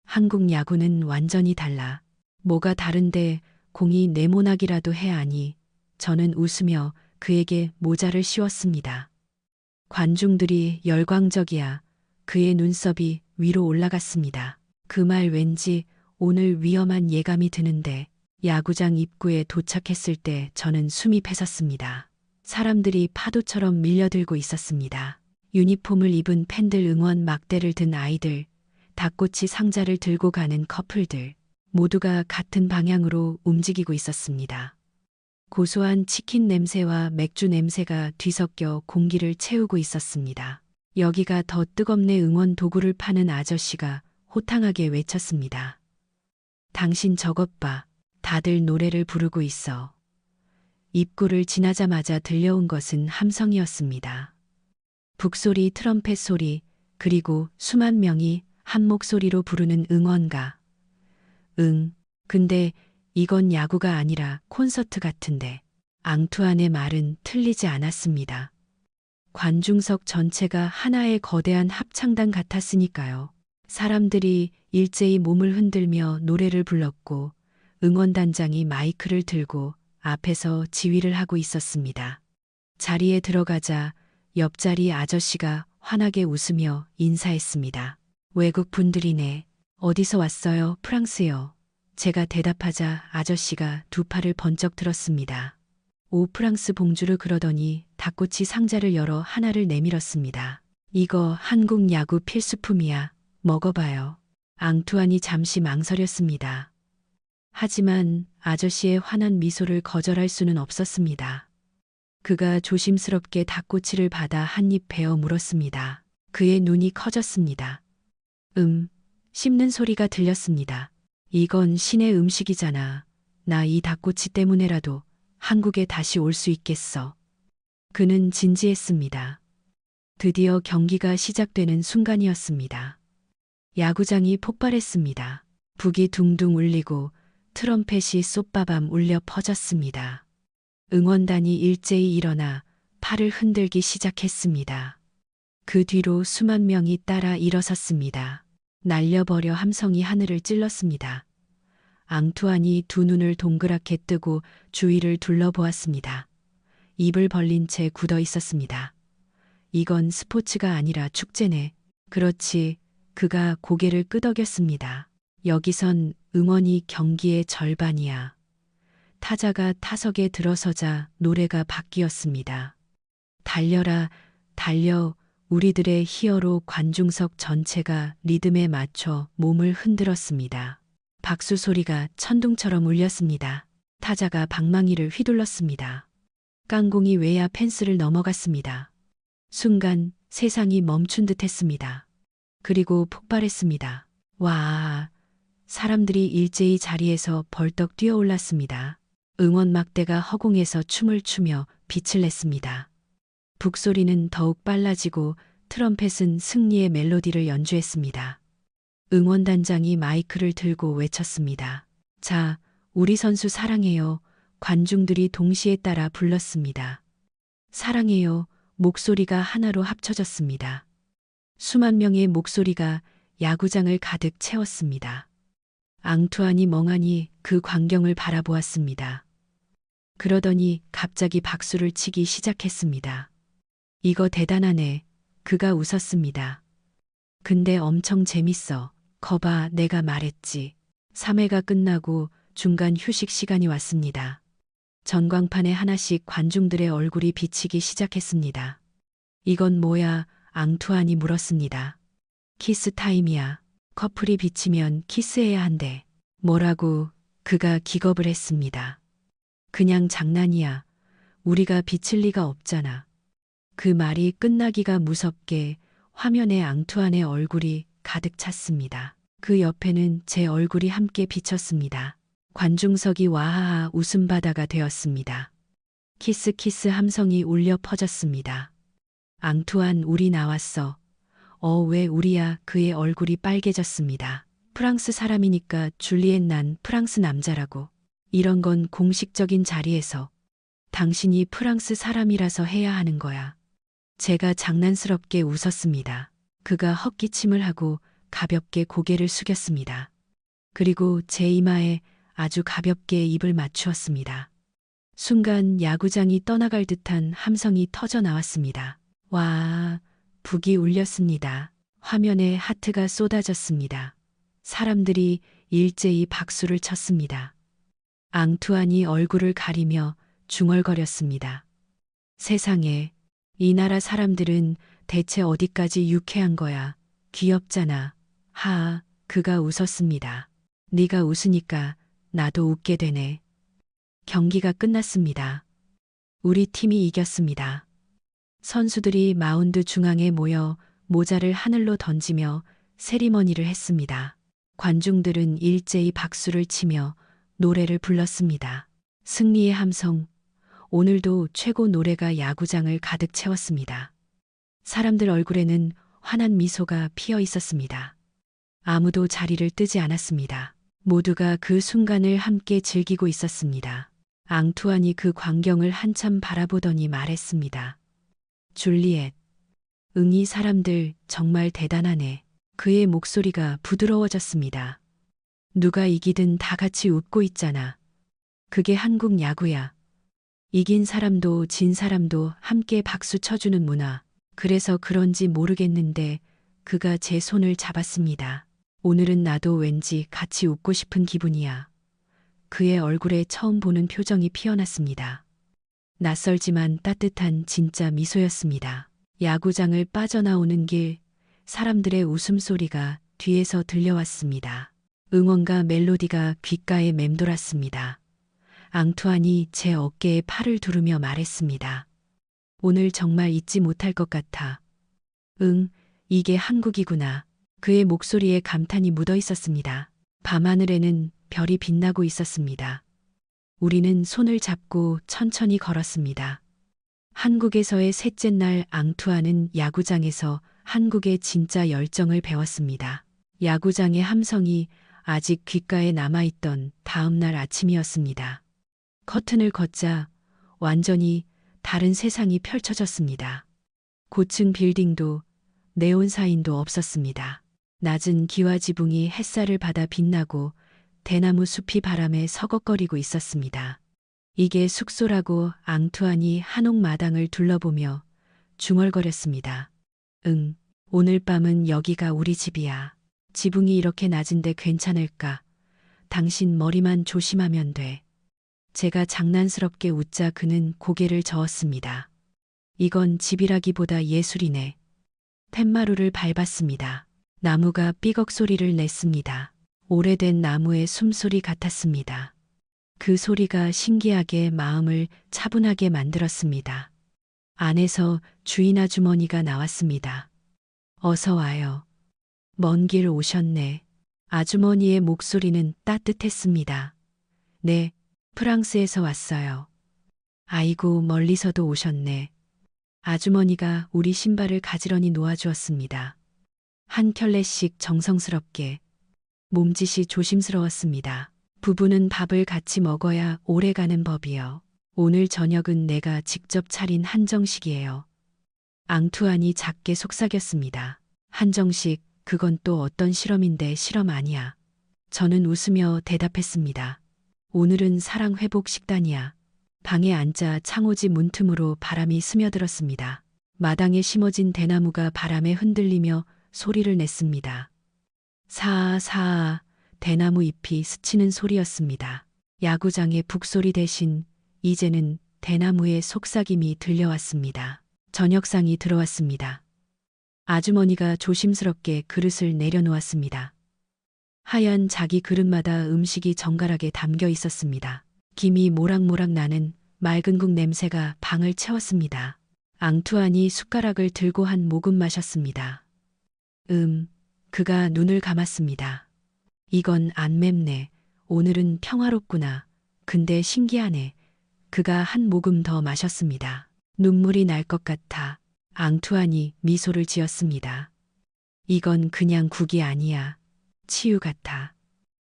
한국 야구는 완전히 달라. 뭐가 다른데 공이 네모나기라도 해. 아니. 저는 웃으며 그에게 모자를 씌웠습니다. 관중들이 열광적이야. 그의 눈썹이 위로 올라갔습니다. 그 말 왠지 오늘 위험한 예감이 드는데 야구장 입구에 도착했을 때 저는 숨이 패섰습니다. 사람들이 파도처럼 밀려들고 있었습니다. 유니폼을 입은 팬들, 응원 막대를 든 아이들, 닭꼬치 상자를 들고 가는 커플들, 모두가 같은 방향으로 움직이고 있었습니다. 고소한 치킨 냄새와 맥주 냄새가 뒤섞여 공기를 채우고 있었습니다. 여기가 더 뜨겁네. 응원 도구를 파는 아저씨가 호탕하게 외쳤습니다. 당신 저것 봐. 다들 노래를 부르고 있어. 입구를 지나자마자 들려온 것은 함성이었습니다. 북소리, 트럼펫 소리, 그리고 수만 명이 한 목소리로 부르는 응원가. 근데 이건 야구가 아니라 콘서트 같은데. 앙투안의 말은 틀리지 않았습니다. 관중석 전체가 하나의 거대한 합창단 같았으니까요. 사람들이 일제히 몸을 흔들며 노래를 불렀고 응원단장이 마이크를 들고 앞에서 지휘를 하고 있었습니다. 자리에 들어가자 옆자리 아저씨가 환하게 웃으며 인사했습니다. 외국 분들이네. 어디서 왔어요? 프랑스요. 제가 대답하자 아저씨가 2팔을 번쩍 들었습니다. 오 프랑스 봉주르 그러더니 닭꼬치 상자를 열어 하나를 내밀었습니다. 이거 한국 야구 필수품이야. 먹어봐요. 앙투안이 잠시 망설였습니다. 하지만 아저씨의 환한 미소를 거절할 수는 없었습니다. 그가 조심스럽게 닭꼬치를 받아 한 입 베어 물었습니다. 그의 눈이 커졌습니다. 씹는 소리가 들렸습니다. 이건 신의 음식이잖아. 나 이 닭꼬치 때문에라도 한국에 다시 올 수 있겠어. 그는 진지했습니다. 드디어 경기가 시작되는 순간이었습니다. 야구장이 폭발했습니다. 북이 둥둥 울리고 트럼펫이 쏟바밤 울려 퍼졌습니다. 응원단이 일제히 일어나 팔을 흔들기 시작했습니다. 그 뒤로 수만 명이 따라 일어섰습니다. 날려버려 함성이 하늘을 찔렀습니다. 앙투안이 2 눈을 동그랗게 뜨고 주위를 둘러보았습니다. 입을 벌린 채 굳어 있었습니다. 이건 스포츠가 아니라 축제네. 그렇지. 그가 고개를 끄덕였습니다. 여기선 응원이 경기의 절반이야. 타자가 타석에 들어서자 노래가 바뀌었습니다. 달려라, 달려, 우리들의 히어로. 관중석 전체가 리듬에 맞춰 몸을 흔들었습니다. 박수 소리가 천둥처럼 울렸습니다. 타자가 방망이를 휘둘렀습니다. 깡공이 외야 펜스를 넘어갔습니다. 순간 세상이 멈춘 듯 했습니다. 그리고 폭발했습니다. 와, 사람들이 일제히 자리에서 벌떡 뛰어올랐습니다. 응원 막대가 허공에서 춤을 추며 빛을 냈습니다. 북소리는 더욱 빨라지고 트럼펫은 승리의 멜로디를 연주했습니다. 응원단장이 마이크를 들고 외쳤습니다. 자, 우리 선수 사랑해요. 관중들이 동시에 따라 불렀습니다. 사랑해요. 목소리가 하나로 합쳐졌습니다. 수만 명의 목소리가 야구장을 가득 채웠습니다. 앙투안이 멍하니 그 광경을 바라보았습니다. 그러더니 갑자기 박수를 치기 시작했습니다. 이거 대단하네. 그가 웃었습니다. 근데 엄청 재밌어. 거봐, 내가 말했지. 3회가 끝나고 중간 휴식 시간이 왔습니다. 전광판에 하나씩 관중들의 얼굴이 비치기 시작했습니다. 이건 뭐야? 앙투안이 물었습니다. 키스 타임이야. 커플이 비치면 키스해야 한대. 뭐라고 그가 기겁을 했습니다. 그냥 장난이야. 우리가 비칠 리가 없잖아. 그 말이 끝나기가 무섭게 화면에 앙투안의 얼굴이 가득 찼습니다. 그 옆에는 제 얼굴이 함께 비쳤습니다. 관중석이 와하하 웃음바다가 되었습니다. 키스키스 함성이 울려 퍼졌습니다. 앙투안 우리 나왔어. 왜 우리야. 그의 얼굴이 빨개졌습니다. 프랑스 사람이니까 줄리엣 난 프랑스 남자라고. 이런 건 공식적인 자리에서 당신이 프랑스 사람이라서 해야 하는 거야. 제가 장난스럽게 웃었습니다. 그가 헛기침을 하고 가볍게 고개를 숙였습니다. 그리고 제 이마에 아주 가볍게 입을 맞추었습니다. 순간 야구장이 떠나갈 듯한 함성이 터져 나왔습니다. 와, 북이 울렸습니다. 화면에 하트가 쏟아졌습니다. 사람들이 일제히 박수를 쳤습니다. 앙투안이 얼굴을 가리며 중얼거렸습니다. 세상에, 이 나라 사람들은 대체 어디까지 유쾌한 거야. 귀엽잖아. 하하, 그가 웃었습니다. 네가 웃으니까 나도 웃게 되네. 경기가 끝났습니다. 우리 팀이 이겼습니다. 선수들이 마운드 중앙에 모여 모자를 하늘로 던지며 세리머니를 했습니다. 관중들은 일제히 박수를 치며 노래를 불렀습니다. 승리의 함성, 오늘도 최고 노래가 야구장을 가득 채웠습니다. 사람들 얼굴에는 환한 미소가 피어 있었습니다. 아무도 자리를 뜨지 않았습니다. 모두가 그 순간을 함께 즐기고 있었습니다. 앙투안이 그 광경을 한참 바라보더니 말했습니다. 줄리엣, 이 사람들 정말 대단하네. 그의 목소리가 부드러워졌습니다. 누가 이기든 다 같이 웃고 있잖아. 그게 한국 야구야. 이긴 사람도 진 사람도 함께 박수 쳐주는 문화. 그래서 그런지 모르겠는데 그가 제 손을 잡았습니다. 오늘은 나도 왠지 같이 웃고 싶은 기분이야. 그의 얼굴에 처음 보는 표정이 피어났습니다. 낯설지만 따뜻한 진짜 미소였습니다. 야구장을 빠져나오는 길, 사람들의 웃음소리가 뒤에서 들려왔습니다. 응원가 멜로디가 귓가에 맴돌았습니다. 앙투안이 제 어깨에 팔을 두르며 말했습니다. 오늘 정말 잊지 못할 것 같아. 응, 이게 한국이구나. 그의 목소리에 감탄이 묻어 있었습니다. 밤하늘에는 별이 빛나고 있었습니다. 우리는 손을 잡고 천천히 걸었습니다. 한국에서의 셋째 날 앙투안은 야구장에서 한국의 진짜 열정을 배웠습니다. 야구장의 함성이 아직 귓가에 남아있던 다음 날 아침이었습니다. 커튼을 걷자 완전히 다른 세상이 펼쳐졌습니다. 고층 빌딩도 네온 사인도 없었습니다. 낮은 기와 지붕이 햇살을 받아 빛나고 대나무 숲이 바람에 서걱거리고 있었습니다. 이게 숙소라고 앙투안이 한옥 마당을 둘러보며 중얼거렸습니다. 응, 오늘 밤은 여기가 우리 집이야. 지붕이 이렇게 낮은데 괜찮을까? 당신 머리만 조심하면 돼. 제가 장난스럽게 웃자 그는 고개를 저었습니다. 이건 집이라기보다 예술이네. 팻마루를 밟았습니다. 나무가 삐걱 소리를 냈습니다. 오래된 나무의 숨소리 같았습니다. 그 소리가 신기하게 마음을 차분하게 만들었습니다. 안에서 주인 아주머니가 나왔습니다. 어서 와요. 먼 길 오셨네. 아주머니의 목소리는 따뜻했습니다. 네, 프랑스에서 왔어요. 아이고, 멀리서도 오셨네. 아주머니가 우리 신발을 가지런히 놓아주었습니다. 한 켤레씩 정성스럽게. 몸짓이 조심스러웠습니다. 부부는 밥을 같이 먹어야 오래가는 법이요. 오늘 저녁은 내가 직접 차린 한정식이에요. 앙투안이 작게 속삭였습니다. 한정식, 그건 또 어떤 실험인데 실험 아니야. 저는 웃으며 대답했습니다. 오늘은 사랑 회복 식단이야. 방에 앉자 창호지 문틈으로 바람이 스며들었습니다. 마당에 심어진 대나무가 바람에 흔들리며 소리를 냈습니다. 사아 대나무 잎이 스치는 소리였습니다. 야구장의 북소리 대신 이제는 대나무의 속삭임이 들려왔습니다. 저녁상이 들어왔습니다. 아주머니가 조심스럽게 그릇을 내려놓았습니다. 하얀 자기 그릇마다 음식이 정갈하게 담겨 있었습니다. 김이 모락모락 나는 맑은 국 냄새가 방을 채웠습니다. 앙투안이 숟가락을 들고 한 모금 마셨습니다. 그가 눈을 감았습니다. 이건 안 맵네. 오늘은 평화롭구나. 근데 신기하네. 그가 한 모금 더 마셨습니다. 눈물이 날 것 같아. 앙투안이 미소를 지었습니다. 이건 그냥 국이 아니야. 치유 같아.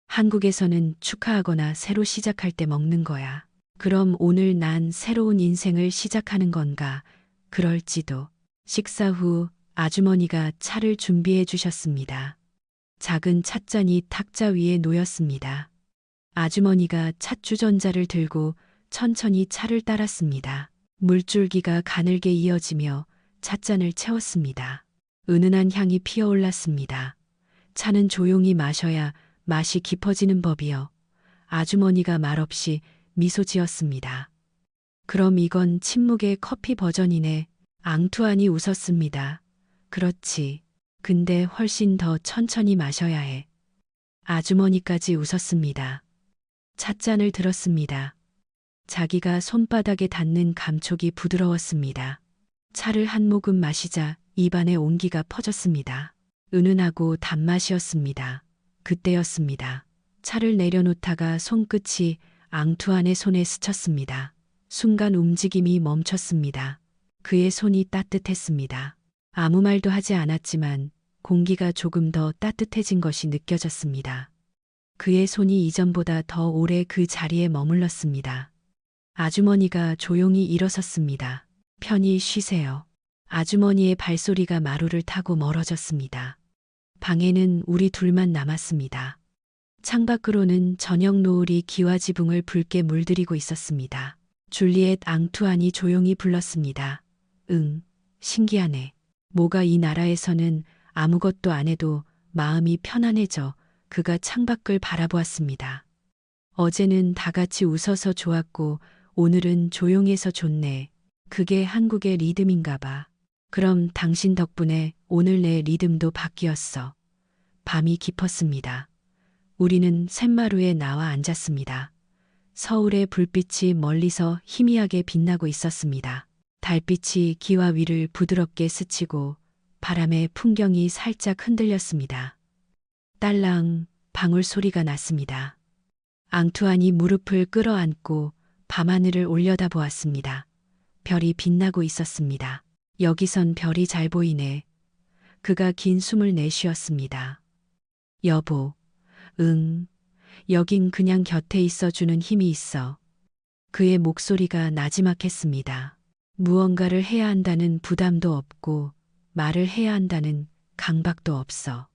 한국에서는 축하하거나 새로 시작할 때 먹는 거야. 그럼 오늘 난 새로운 인생을 시작하는 건가? 그럴지도. 식사 후 아주머니가 차를 준비해 주셨습니다. 작은 찻잔이 탁자 위에 놓였습니다. 아주머니가 찻주전자를 들고 천천히 차를 따랐습니다. 물줄기가 가늘게 이어지며 찻잔을 채웠습니다. 은은한 향이 피어올랐습니다. 차는 조용히 마셔야 맛이 깊어지는 법이요. 아주머니가 말없이 미소 지었습니다. 그럼 이건 침묵의 커피 버전이네. 앙투안이 웃었습니다. 그렇지. 근데 훨씬 더 천천히 마셔야 해. 아주머니까지 웃었습니다. 찻잔을 들었습니다. 자기가 손바닥에 닿는 감촉이 부드러웠습니다. 차를 한 모금 마시자 입안에 온기가 퍼졌습니다. 은은하고 단맛이었습니다. 그때였습니다. 차를 내려놓다가 손끝이 앙투안의 손에 스쳤습니다. 순간 움직임이 멈췄습니다. 그의 손이 따뜻했습니다. 아무 말도 하지 않았지만 공기가 조금 더 따뜻해진 것이 느껴졌습니다. 그의 손이 이전보다 더 오래 그 자리에 머물렀습니다. 아주머니가 조용히 일어섰습니다. 편히 쉬세요. 아주머니의 발소리가 마루를 타고 멀어졌습니다. 방에는 우리 둘만 남았습니다. 창밖으로는 저녁 노을이 기와 지붕을 붉게 물들이고 있었습니다. 줄리엣 앙투안이 조용히 불렀습니다. 신기하네. 뭐가 이 나라에서는 아무것도 안 해도 마음이 편안해져. 그가 창밖을 바라보았습니다. 어제는 다 같이 웃어서 좋았고 오늘은 조용해서 좋네. 그게 한국의 리듬인가 봐. 그럼 당신 덕분에 오늘 내 리듬도 바뀌었어. 밤이 깊었습니다. 우리는 샘마루에 나와 앉았습니다. 서울의 불빛이 멀리서 희미하게 빛나고 있었습니다. 달빛이 기와 위를 부드럽게 스치고 바람에 풍경이 살짝 흔들렸습니다. 딸랑 방울 소리가 났습니다. 앙투안이 무릎을 끌어안고 밤하늘을 올려다보았습니다. 별이 빛나고 있었습니다. 여기선 별이 잘 보이네. 그가 긴 숨을 내쉬었습니다. 여보, 여긴 그냥 곁에 있어주는 힘이 있어. 그의 목소리가 나지막했습니다. 무언가를 해야 한다는 부담도 없고 말을 해야 한다는 강박도 없어.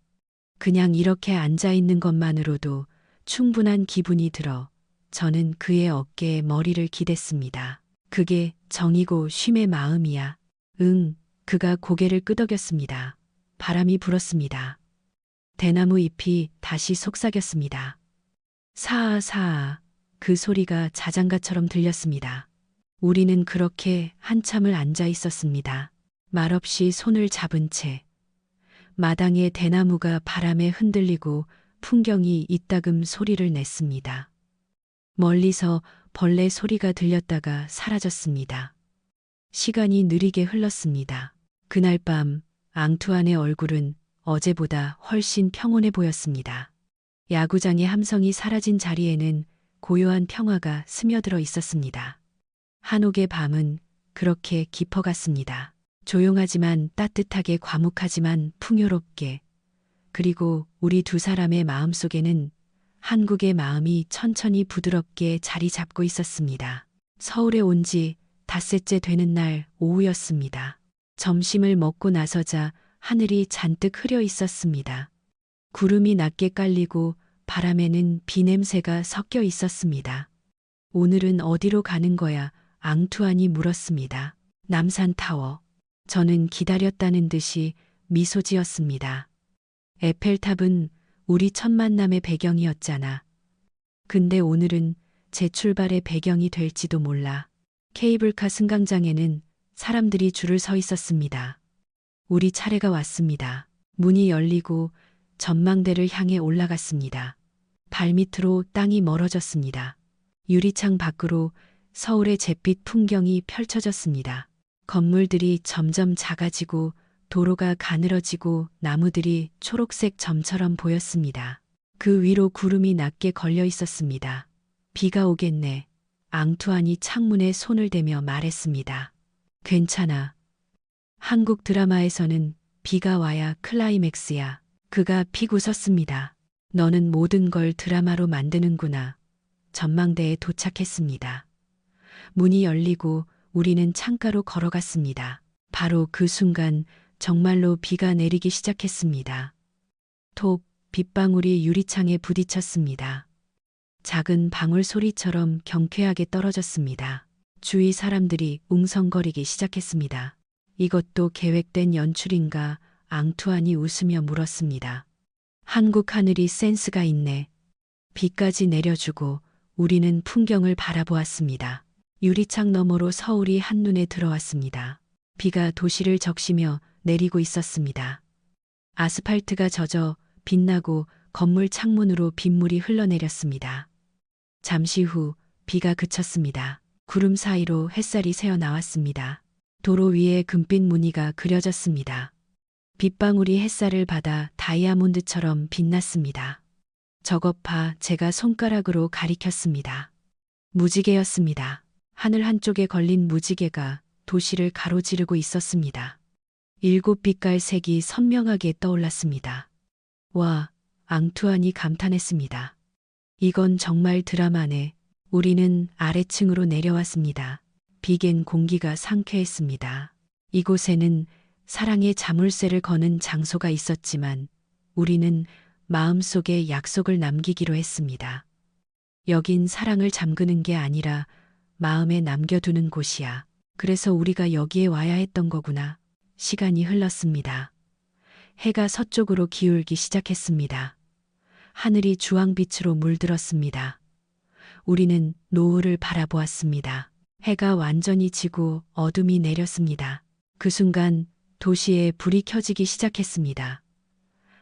그냥 이렇게 앉아 있는 것만으로도 충분한 기분이 들어 저는 그의 어깨에 머리를 기댔습니다. 그게 정이고 쉼의 마음이야. 그가 고개를 끄덕였습니다. 바람이 불었습니다. 대나무 잎이 다시 속삭였습니다. 사아 그 소리가 자장가처럼 들렸습니다. 우리는 그렇게 한참을 앉아 있었습니다. 말없이 손을 잡은 채. 마당의 대나무가 바람에 흔들리고 풍경이 이따금 소리를 냈습니다. 멀리서 벌레 소리가 들렸다가 사라졌습니다. 시간이 느리게 흘렀습니다. 그날 밤 앙투안의 얼굴은 어제보다 훨씬 평온해 보였습니다. 야구장의 함성이 사라진 자리에는 고요한 평화가 스며들어 있었습니다. 한옥의 밤은 그렇게 깊어갔습니다. 조용하지만 따뜻하게 과묵하지만 풍요롭게. 그리고 우리 두 사람의 마음속에는 한국의 마음이 천천히 부드럽게 자리 잡고 있었습니다. 서울에 온 지 닷새째 되는 날 오후였습니다. 점심을 먹고 나서자 하늘이 잔뜩 흐려 있었습니다. 구름이 낮게 깔리고 바람에는 비 냄새가 섞여 있었습니다. 오늘은 어디로 가는 거야? 앙투안이 물었습니다. 남산타워. 저는 기다렸다는 듯이 미소 지었습니다. 에펠탑은 우리 첫 만남의 배경이었잖아. 근데 오늘은 제 출발의 배경이 될지도 몰라. 케이블카 승강장에는 사람들이 줄을 서 있었습니다. 우리 차례가 왔습니다. 문이 열리고 전망대를 향해 올라갔습니다. 발밑으로 땅이 멀어졌습니다. 유리창 밖으로 서울의 잿빛 풍경이 펼쳐졌습니다. 건물들이 점점 작아지고 도로가 가늘어지고 나무들이 초록색 점처럼 보였습니다. 그 위로 구름이 낮게 걸려 있었습니다. 비가 오겠네. 앙투안이 창문에 손을 대며 말했습니다. 괜찮아. 한국 드라마에서는 비가 와야 클라이맥스야. 그가 픽 웃었습니다. 너는 모든 걸 드라마로 만드는구나. 전망대에 도착했습니다. 문이 열리고 우리는 창가로 걸어갔습니다. 바로 그 순간 정말로 비가 내리기 시작했습니다. 톡, 빗방울이 유리창에 부딪혔습니다. 작은 방울 소리처럼 경쾌하게 떨어졌습니다. 주위 사람들이 웅성거리기 시작했습니다. 이것도 계획된 연출인가? 앙투안이 웃으며 물었습니다. 한국 하늘이 센스가 있네. 비까지 내려주고 우리는 풍경을 바라보았습니다. 유리창 너머로 서울이 한눈에 들어왔습니다. 비가 도시를 적시며 내리고 있었습니다. 아스팔트가 젖어 빛나고 건물 창문으로 빗물이 흘러내렸습니다. 잠시 후 비가 그쳤습니다. 구름 사이로 햇살이 새어 나왔습니다. 도로 위에 금빛 무늬가 그려졌습니다. 빗방울이 햇살을 받아 다이아몬드처럼 빛났습니다. 저것 봐, 제가 손가락으로 가리켰습니다. 무지개였습니다. 하늘 한쪽에 걸린 무지개가 도시를 가로지르고 있었습니다. 7빛깔 색이 선명하게 떠올랐습니다. 와, 앙투안이 감탄했습니다. 이건 정말 드라마네. 우리는 아래층으로 내려왔습니다. 비갠 공기가 상쾌했습니다. 이곳에는 사랑의 자물쇠를 거는 장소가 있었지만 우리는 마음속에 약속을 남기기로 했습니다. 여긴 사랑을 잠그는 게 아니라 마음에 남겨두는 곳이야. 그래서 우리가 여기에 와야 했던 거구나. 시간이 흘렀습니다. 해가 서쪽으로 기울기 시작했습니다. 하늘이 주황빛으로 물들었습니다. 우리는 노을을 바라보았습니다. 해가 완전히 지고 어둠이 내렸습니다. 그 순간 도시에 불이 켜지기 시작했습니다.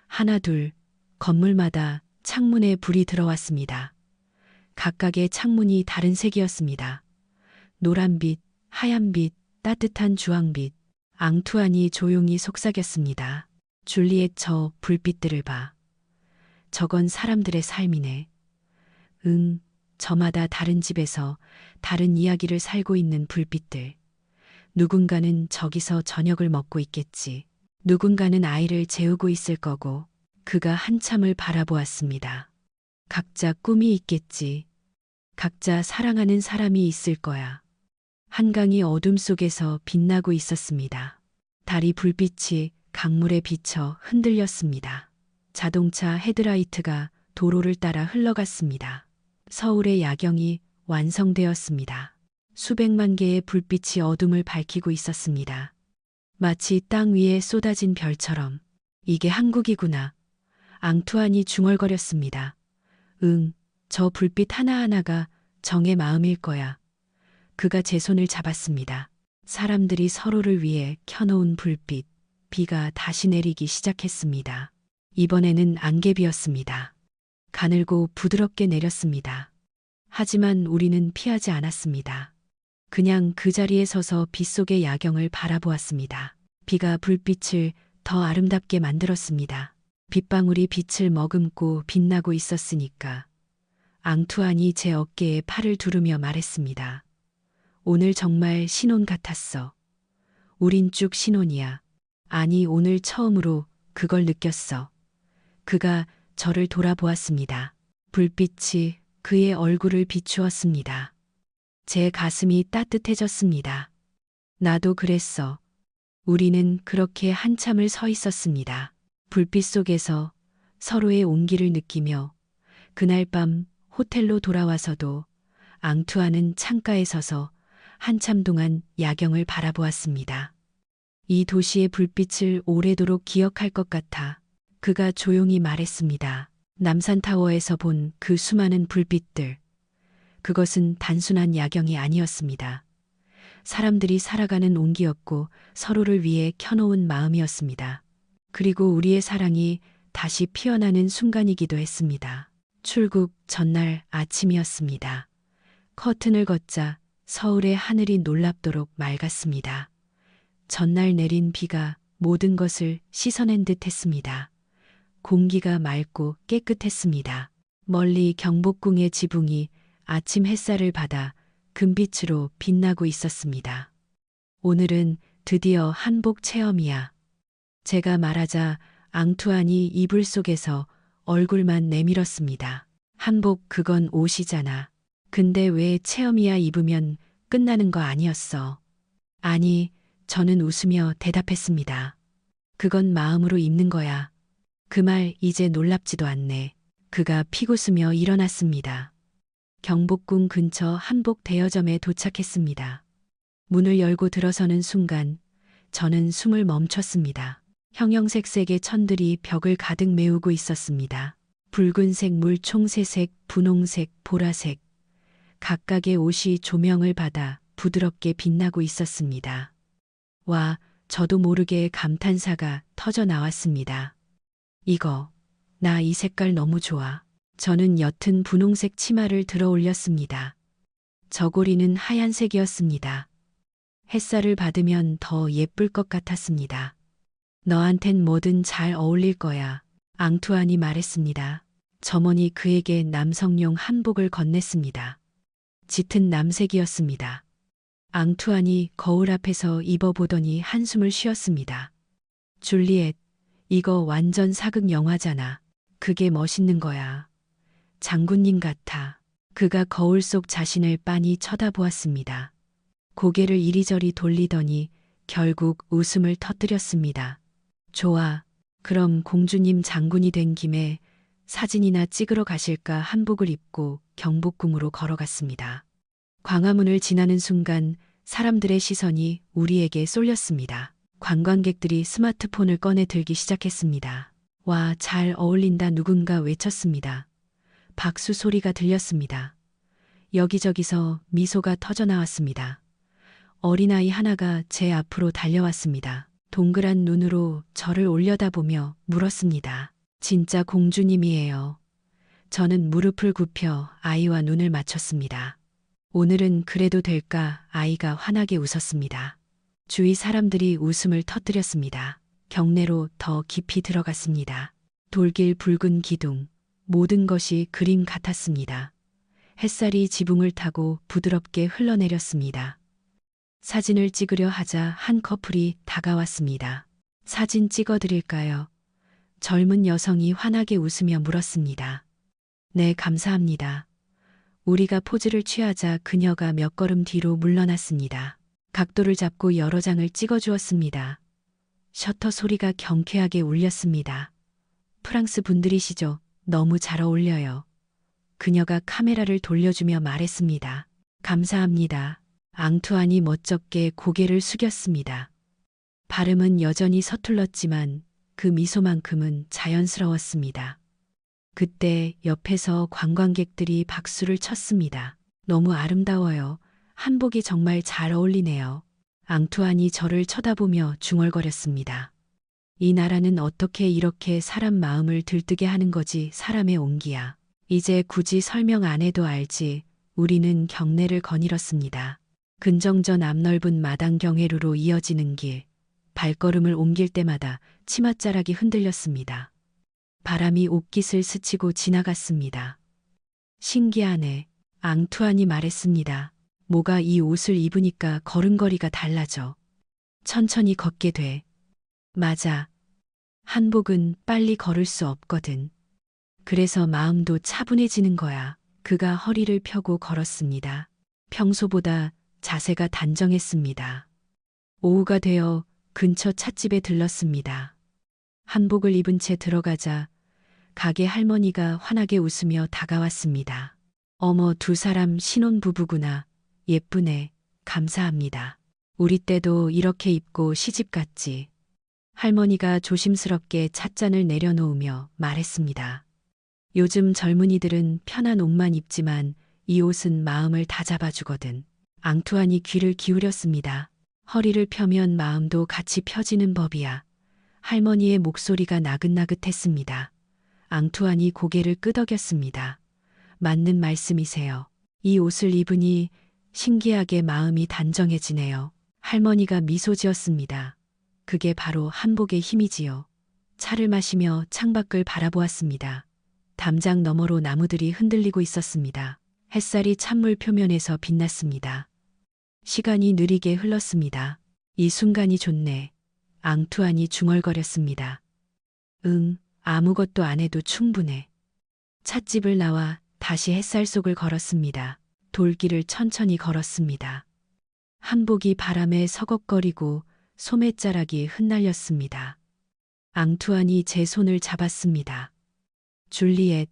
하나 둘, 건물마다 창문에 불이 들어왔습니다. 각각의 창문이 다른 색이었습니다. 노란빛, 하얀빛, 따뜻한 주황빛. 앙투안이 조용히 속삭였습니다. 줄리엣, 저 불빛들을 봐. 저건 사람들의 삶이네. 응, 저마다 다른 집에서 다른 이야기를 살고 있는 불빛들. 누군가는 저기서 저녁을 먹고 있겠지. 누군가는 아이를 재우고 있을 거고. 그가 한참을 바라보았습니다. 각자 꿈이 있겠지. 각자 사랑하는 사람이 있을 거야. 한강이 어둠 속에서 빛나고 있었습니다. 달이 불빛이 강물에 비쳐 흔들렸습니다. 자동차 헤드라이트가 도로를 따라 흘러갔습니다. 서울의 야경이 완성되었습니다. 수백만 개의 불빛이 어둠을 밝히고 있었습니다. 마치 땅 위에 쏟아진 별처럼. 이게 한국이구나. 앙투안이 중얼거렸습니다. 응, 저 불빛 하나하나가 정의 마음일 거야. 그가 제 손을 잡았습니다. 사람들이 서로를 위해 켜놓은 불빛. 비가 다시 내리기 시작했습니다. 이번에는 안개비였습니다. 가늘고 부드럽게 내렸습니다. 하지만 우리는 피하지 않았습니다. 그냥 그 자리에 서서 빗속의 야경을 바라보았습니다. 비가 불빛을 더 아름답게 만들었습니다. 빗방울이 빛을 머금고 빛나고 있었으니까. 앙투안이 제 어깨에 팔을 두르며 말했습니다. 오늘 정말 신혼 같았어. 우린 쭉 신혼이야. 아니, 오늘 처음으로 그걸 느꼈어. 그가 저를 돌아보았습니다. 불빛이 그의 얼굴을 비추었습니다. 제 가슴이 따뜻해졌습니다. 나도 그랬어. 우리는 그렇게 한참을 서 있었습니다. 불빛 속에서 서로의 온기를 느끼며 그날 밤 호텔로 돌아와서도 앙투안은 창가에 서서 한참 동안 야경을 바라보았습니다. 이 도시의 불빛을 오래도록 기억할 것 같아. 그가 조용히 말했습니다. 남산타워에서 본 그 수많은 불빛들. 그것은 단순한 야경이 아니었습니다. 사람들이 살아가는 온기였고 서로를 위해 켜놓은 마음이었습니다. 그리고 우리의 사랑이 다시 피어나는 순간이기도 했습니다. 출국 전날 아침이었습니다. 커튼을 걷자 서울의 하늘이 놀랍도록 맑았습니다. 전날 내린 비가 모든 것을 씻어낸 듯 했습니다. 공기가 맑고 깨끗했습니다. 멀리 경복궁의 지붕이 아침 햇살을 받아 금빛으로 빛나고 있었습니다. 오늘은 드디어 한복 체험이야. 제가 말하자 앙투안이 이불 속에서 얼굴만 내밀었습니다. 한복 그건 옷이잖아. 근데 왜 체험이야 입으면 끝나는 거 아니었어? 아니, 저는 웃으며 대답했습니다. 그건 마음으로 입는 거야. 그 말 이제 놀랍지도 않네. 그가 피고스며 일어났습니다. 경복궁 근처 한복 대여점에 도착했습니다. 문을 열고 들어서는 순간 저는 숨을 멈췄습니다. 형형색색의 천들이 벽을 가득 메우고 있었습니다. 붉은색 물총새색, 분홍색, 보라색. 각각의 옷이 조명을 받아 부드럽게 빛나고 있었습니다. 와, 저도 모르게 감탄사가 터져 나왔습니다. 나 이 색깔 너무 좋아. 저는 옅은 분홍색 치마를 들어 올렸습니다. 저고리는 하얀색이었습니다. 햇살을 받으면 더 예쁠 것 같았습니다. 너한텐 뭐든 잘 어울릴 거야. 앙투안이 말했습니다. 점원이 그에게 남성용 한복을 건넸습니다. 짙은 남색이었습니다. 앙투안이 거울 앞에서 입어보더니 한숨을 쉬었습니다. 줄리엣, 이거 완전 사극 영화잖아. 그게 멋있는 거야. 장군님 같아. 그가 거울 속 자신을 빤히 쳐다보았습니다. 고개를 이리저리 돌리더니 결국 웃음을 터뜨렸습니다. 좋아. 그럼 공주님 장군이 된 김에 사진이나 찍으러 가실까 한복을 입고 경복궁으로 걸어갔습니다. 광화문을 지나는 순간 사람들의 시선이 우리에게 쏠렸습니다. 관광객들이 스마트폰을 꺼내 들기 시작했습니다. 와, 잘 어울린다 누군가 외쳤습니다. 박수 소리가 들렸습니다. 여기저기서 미소가 터져 나왔습니다. 어린아이 하나가 제 앞으로 달려왔습니다. 동그란 눈으로 저를 올려다보며 물었습니다. 진짜 공주님이에요. 저는 무릎을 굽혀 아이와 눈을 맞췄습니다. 오늘은 그래도 될까? 아이가 환하게 웃었습니다. 주위 사람들이 웃음을 터뜨렸습니다. 경내로 더 깊이 들어갔습니다. 돌길 붉은 기둥, 모든 것이 그림 같았습니다. 햇살이 지붕을 타고 부드럽게 흘러내렸습니다. 사진을 찍으려 하자 한 커플이 다가왔습니다. 사진 찍어드릴까요? 젊은 여성이 환하게 웃으며 물었습니다. 네, 감사합니다. 우리가 포즈를 취하자 그녀가 몇 걸음 뒤로 물러났습니다. 각도를 잡고 여러 장을 찍어주었습니다. 셔터 소리가 경쾌하게 울렸습니다. 프랑스 분들이시죠? 너무 잘 어울려요. 그녀가 카메라를 돌려주며 말했습니다. 감사합니다. 앙투안이 멋쩍게 고개를 숙였습니다. 발음은 여전히 서툴렀지만 그 미소만큼은 자연스러웠습니다. 그때 옆에서 관광객들이 박수를 쳤습니다. 너무 아름다워요. 한복이 정말 잘 어울리네요. 앙투안이 저를 쳐다보며 중얼거렸습니다. 이 나라는 어떻게 이렇게 사람 마음을 들뜨게 하는 거지. 사람의 온기야. 이제 굳이 설명 안 해도 알지. 우리는 경내를 거닐었습니다. 근정전 앞넓은 마당 경회로로 이어지는 길. 발걸음을 옮길 때마다 치맛자락이 흔들렸습니다. 바람이 옷깃을 스치고 지나갔습니다. 신기하네. 앙투안이 말했습니다. 뭐가 이 옷을 입으니까 걸음걸이가 달라져. 천천히 걷게 돼. 맞아. 한복은 빨리 걸을 수 없거든. 그래서 마음도 차분해지는 거야. 그가 허리를 펴고 걸었습니다. 평소보다 자세가 단정했습니다. 오후가 되어 근처 찻집에 들렀습니다. 한복을 입은 채 들어가자 가게 할머니가 환하게 웃으며 다가왔습니다. 어머, 두 사람 신혼부부구나. 예쁘네. 감사합니다. 우리 때도 이렇게 입고 시집 갔지. 할머니가 조심스럽게 찻잔을 내려놓으며 말했습니다. 요즘 젊은이들은 편한 옷만 입지만 이 옷은 마음을 다 잡아주거든. 앙투안이 귀를 기울였습니다. 허리를 펴면 마음도 같이 펴지는 법이야. 할머니의 목소리가 나긋나긋했습니다. 앙투안이 고개를 끄덕였습니다. 맞는 말씀이세요. 이 옷을 입으니 신기하게 마음이 단정해지네요. 할머니가 미소 지었습니다. 그게 바로 한복의 힘이지요. 차를 마시며 창밖을 바라보았습니다. 담장 너머로 나무들이 흔들리고 있었습니다. 햇살이 찬물 표면에서 빛났습니다. 시간이 느리게 흘렀습니다. 이 순간이 좋네. 앙투안이 중얼거렸습니다. 응, 아무것도 안 해도 충분해. 찻집을 나와 다시 햇살 속을 걸었습니다. 돌길을 천천히 걸었습니다. 한복이 바람에 서걱거리고 소매자락이 흩날렸습니다. 앙투안이 제 손을 잡았습니다. 줄리엣,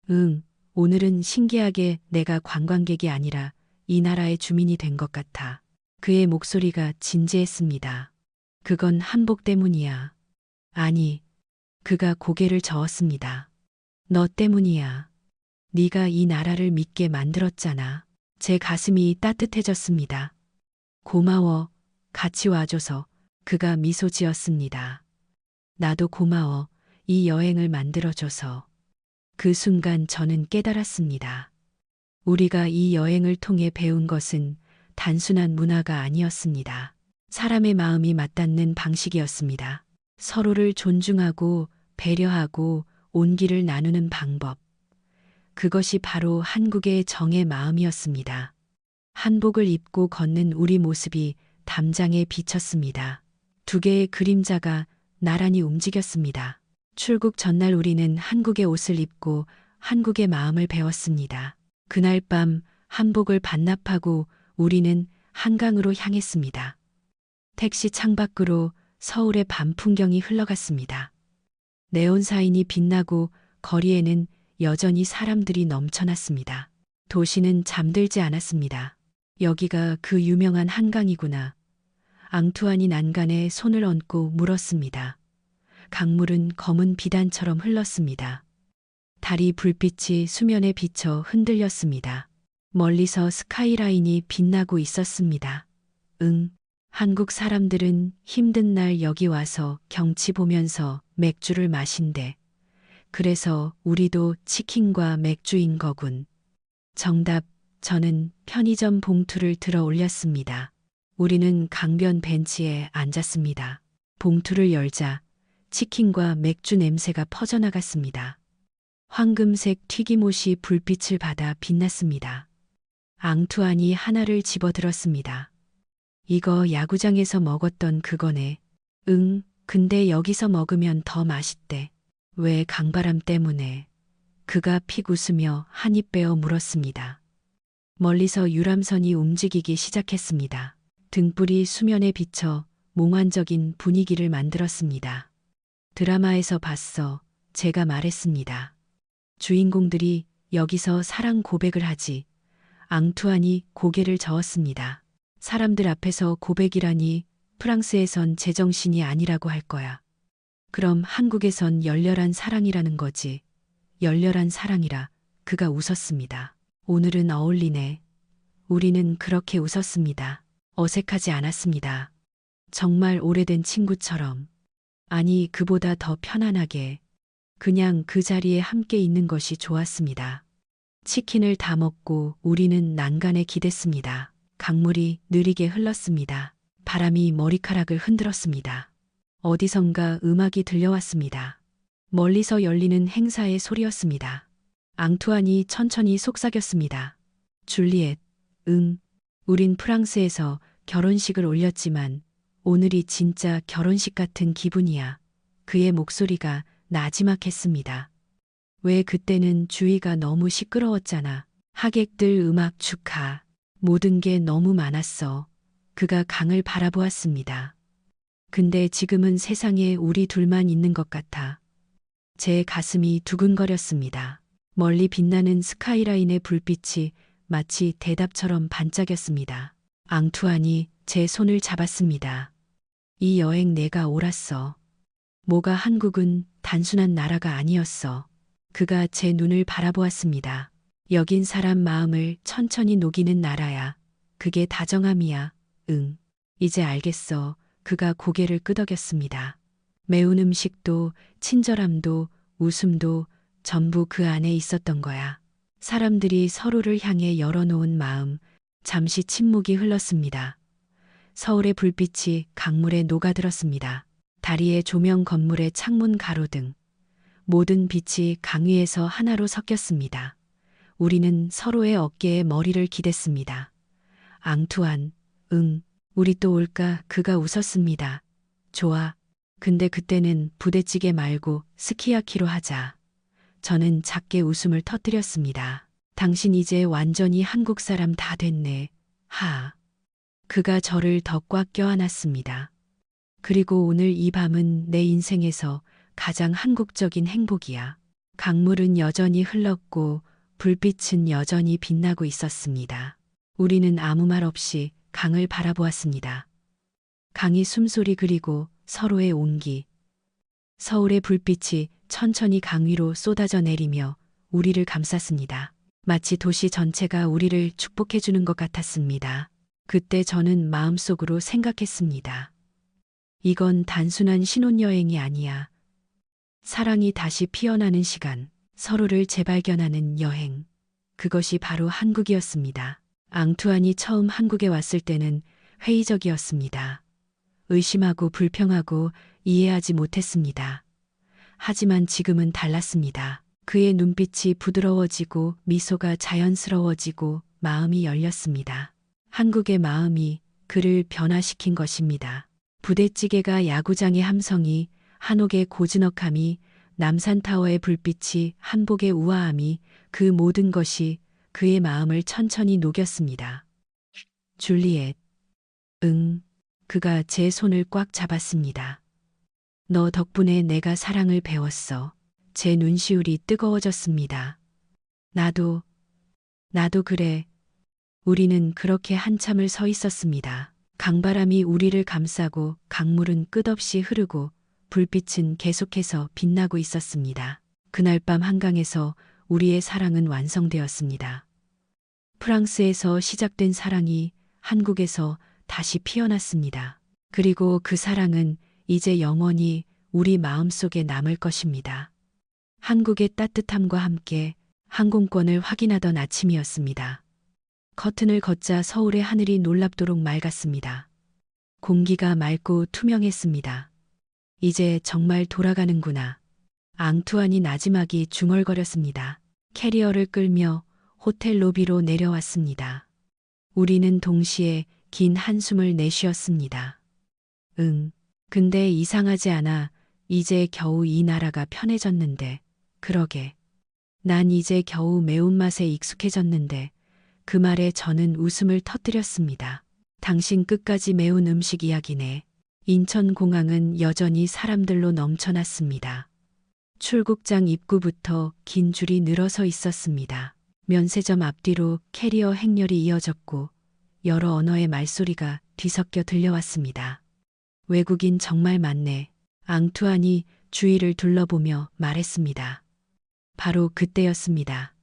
응, 오늘은 신기하게 내가 관광객이 아니라 이 나라의 주민이 된 것 같아. 그의 목소리가 진지했습니다. 그건 한복 때문이야. 아니, 그가 고개를 저었습니다. 너 때문이야. 네가 이 나라를 믿게 만들었잖아. 제 가슴이 따뜻해졌습니다. 고마워. 같이 와줘서. 그가 미소 지었습니다. 나도 고마워. 이 여행을 만들어줘서. 그 순간 저는 깨달았습니다. 우리가 이 여행을 통해 배운 것은 단순한 문화가 아니었습니다. 사람의 마음이 맞닿는 방식이었습니다. 서로를 존중하고 배려하고 온기를 나누는 방법. 그것이 바로 한국의 정의 마음이었습니다. 한복을 입고 걷는 우리 모습이 담장에 비쳤습니다. 두 개의 그림자가 나란히 움직였습니다. 출국 전날 우리는 한국의 옷을 입고 한국의 마음을 배웠습니다. 그날 밤 한복을 반납하고 우리는 한강으로 향했습니다. 택시 창밖으로 서울의 밤 풍경이 흘러갔습니다. 네온 사인이 빛나고 거리에는 여전히 사람들이 넘쳐났습니다. 도시는 잠들지 않았습니다. 여기가 그 유명한 한강이구나. 앙투안이 난간에 손을 얹고 물었습니다. 강물은 검은 비단처럼 흘렀습니다. 달이 불빛이 수면에 비쳐 흔들렸습니다. 멀리서 스카이라인이 빛나고 있었습니다. 응, 한국 사람들은 힘든 날 여기 와서 경치 보면서 맥주를 마신대. 그래서 우리도 치킨과 맥주인 거군. 정답, 저는 편의점 봉투를 들어 올렸습니다. 우리는 강변 벤치에 앉았습니다. 봉투를 열자 치킨과 맥주 냄새가 퍼져나갔습니다. 황금색 튀김옷이 불빛을 받아 빛났습니다. 앙투안이 하나를 집어들었습니다. 이거 야구장에서 먹었던 그거네. 응, 근데 여기서 먹으면 더 맛있대. 왜 강바람 때문에? 그가 픽 웃으며 한 입 베어 물었습니다. 멀리서 유람선이 움직이기 시작했습니다. 등불이 수면에 비쳐 몽환적인 분위기를 만들었습니다. 드라마에서 봤어. 제가 말했습니다. 주인공들이 여기서 사랑 고백을 하지. 앙투안이 고개를 저었습니다. 사람들 앞에서 고백이라니 프랑스에선 제정신이 아니라고 할 거야. 그럼 한국에선 열렬한 사랑이라는 거지. 열렬한 사랑이라. 그가 웃었습니다. 오늘은 어울리네. 우리는 그렇게 웃었습니다. 어색하지 않았습니다. 정말 오래된 친구처럼. 아니, 그보다 더 편안하게. 그냥 그 자리에 함께 있는 것이 좋았습니다. 치킨을 다 먹고 우리는 난간에 기댔습니다. 강물이 느리게 흘렀습니다. 바람이 머리카락을 흔들었습니다. 어디선가 음악이 들려왔습니다. 멀리서 열리는 행사의 소리였습니다. 앙투안이 천천히 속삭였습니다. 줄리엣, 응, 우린 프랑스에서 결혼식을 올렸지만 오늘이 진짜 결혼식 같은 기분이야. 그의 목소리가 나지막했습니다. 왜 그때는 주위가 너무 시끄러웠잖아. 하객들 음악 축하. 모든 게 너무 많았어. 그가 강을 바라보았습니다. 근데 지금은 세상에 우리 둘만 있는 것 같아. 제 가슴이 두근거렸습니다. 멀리 빛나는 스카이라인의 불빛이 마치 대답처럼 반짝였습니다. 앙투안이 제 손을 잡았습니다. 이 여행 내가 옳았어. 뭐가 한국은 단순한 나라가 아니었어. 그가 제 눈을 바라보았습니다. 여긴 사람 마음을 천천히 녹이는 나라야. 그게 다정함이야. 응. 이제 알겠어. 그가 고개를 끄덕였습니다. 매운 음식도, 친절함도, 웃음도 전부 그 안에 있었던 거야. 사람들이 서로를 향해 열어놓은 마음, 잠시 침묵이 흘렀습니다. 서울의 불빛이 강물에 녹아들었습니다. 다리의 조명, 건물의 창문, 가로등. 모든 빛이 강 위에서 하나로 섞였습니다. 우리는 서로의 어깨에 머리를 기댔습니다. 앙투안, 응, 우리 또 올까? 그가 웃었습니다. 좋아. 근데 그때는 부대찌개 말고 스키야키로 하자. 저는 작게 웃음을 터뜨렸습니다. 당신 이제 완전히 한국 사람 다 됐네. 하. 그가 저를 더 꽉 껴안았습니다. 그리고 오늘 이 밤은 내 인생에서 가장 한국적인 행복이야. 강물은 여전히 흘렀고 불빛은 여전히 빛나고 있었습니다. 우리는 아무 말 없이 강을 바라보았습니다. 강이 숨소리 그리고 서로의 온기. 서울의 불빛이 천천히 강 위로 쏟아져 내리며 우리를 감쌌습니다. 마치 도시 전체가 우리를 축복해 주는 것 같았습니다. 그때 저는 마음속으로 생각했습니다. 이건 단순한 신혼여행이 아니야. 사랑이 다시 피어나는 시간, 서로를 재발견하는 여행. 그것이 바로 한국이었습니다. 앙투안이 처음 한국에 왔을 때는 회의적이었습니다. 의심하고 불평하고 이해하지 못했습니다. 하지만 지금은 달랐습니다. 그의 눈빛이 부드러워지고 미소가 자연스러워지고 마음이 열렸습니다. 한국의 마음이 그를 변화시킨 것입니다. 부대찌개가 야구장의 함성이, 한옥의 고즈넉함이, 남산타워의 불빛이, 한복의 우아함이, 그 모든 것이 그의 마음을 천천히 녹였습니다. 줄리엣. 응. 그가 제 손을 꽉 잡았습니다. 너 덕분에 내가 사랑을 배웠어. 제 눈시울이 뜨거워졌습니다. 나도 그래. 우리는 그렇게 한참을 서 있었습니다. 강바람이 우리를 감싸고 강물은 끝없이 흐르고 불빛은 계속해서 빛나고 있었습니다. 그날 밤 한강에서 우리의 사랑은 완성되었습니다. 프랑스에서 시작된 사랑이 한국에서 다시 피어났습니다. 그리고 그 사랑은 이제 영원히 우리 마음속에 남을 것입니다. 한국의 따뜻함과 함께 항공권을 확인하던 아침이었습니다. 커튼을 걷자 서울의 하늘이 놀랍도록 맑았습니다. 공기가 맑고 투명했습니다. 이제 정말 돌아가는구나. 앙투안이 나지막이 중얼거렸습니다. 캐리어를 끌며 호텔 로비로 내려왔습니다. 우리는 동시에 긴 한숨을 내쉬었습니다. 응. 근데 이상하지 않아. 이제 겨우 이 나라가 편해졌는데. 그러게. 난 이제 겨우 매운맛에 익숙해졌는데. 그 말에 저는 웃음을 터뜨렸습니다. 당신 끝까지 매운 음식 이야기네. 인천공항은 여전히 사람들로 넘쳐났습니다. 출국장 입구부터 긴 줄이 늘어서 있었습니다. 면세점 앞뒤로 캐리어 행렬이 이어졌고 여러 언어의 말소리가 뒤섞여 들려왔습니다. 외국인 정말 많네. 앙투안이 주위를 둘러보며 말했습니다. 바로 그때였습니다.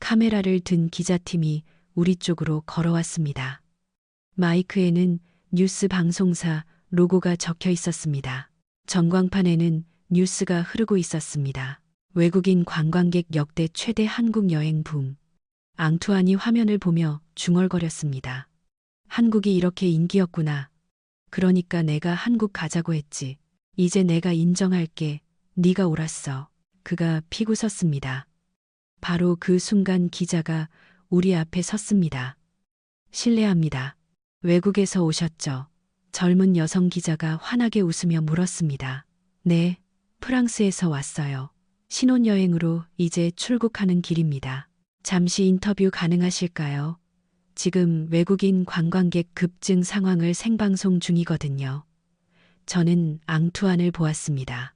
카메라를 든 기자팀이 우리 쪽으로 걸어왔습니다. 마이크에는 뉴스 방송사 로고가 적혀 있었습니다. 전광판에는 뉴스가 흐르고 있었습니다. 외국인 관광객 역대 최대 한국 여행 붐. 앙투안이 화면을 보며 중얼거렸습니다. 한국이 이렇게 인기였구나. 그러니까 내가 한국 가자고 했지. 이제 내가 인정할게. 네가 옳았어. 그가 피고 섰습니다. 바로 그 순간 기자가 우리 앞에 섰습니다. 실례합니다. 외국에서 오셨죠? 젊은 여성 기자가 환하게 웃으며 물었습니다. 네, 프랑스에서 왔어요. 신혼여행으로 이제 출국하는 길입니다. 잠시 인터뷰 가능하실까요? 지금 외국인 관광객 급증 상황을 생방송 중이거든요. 저는 앙투안을 보았습니다.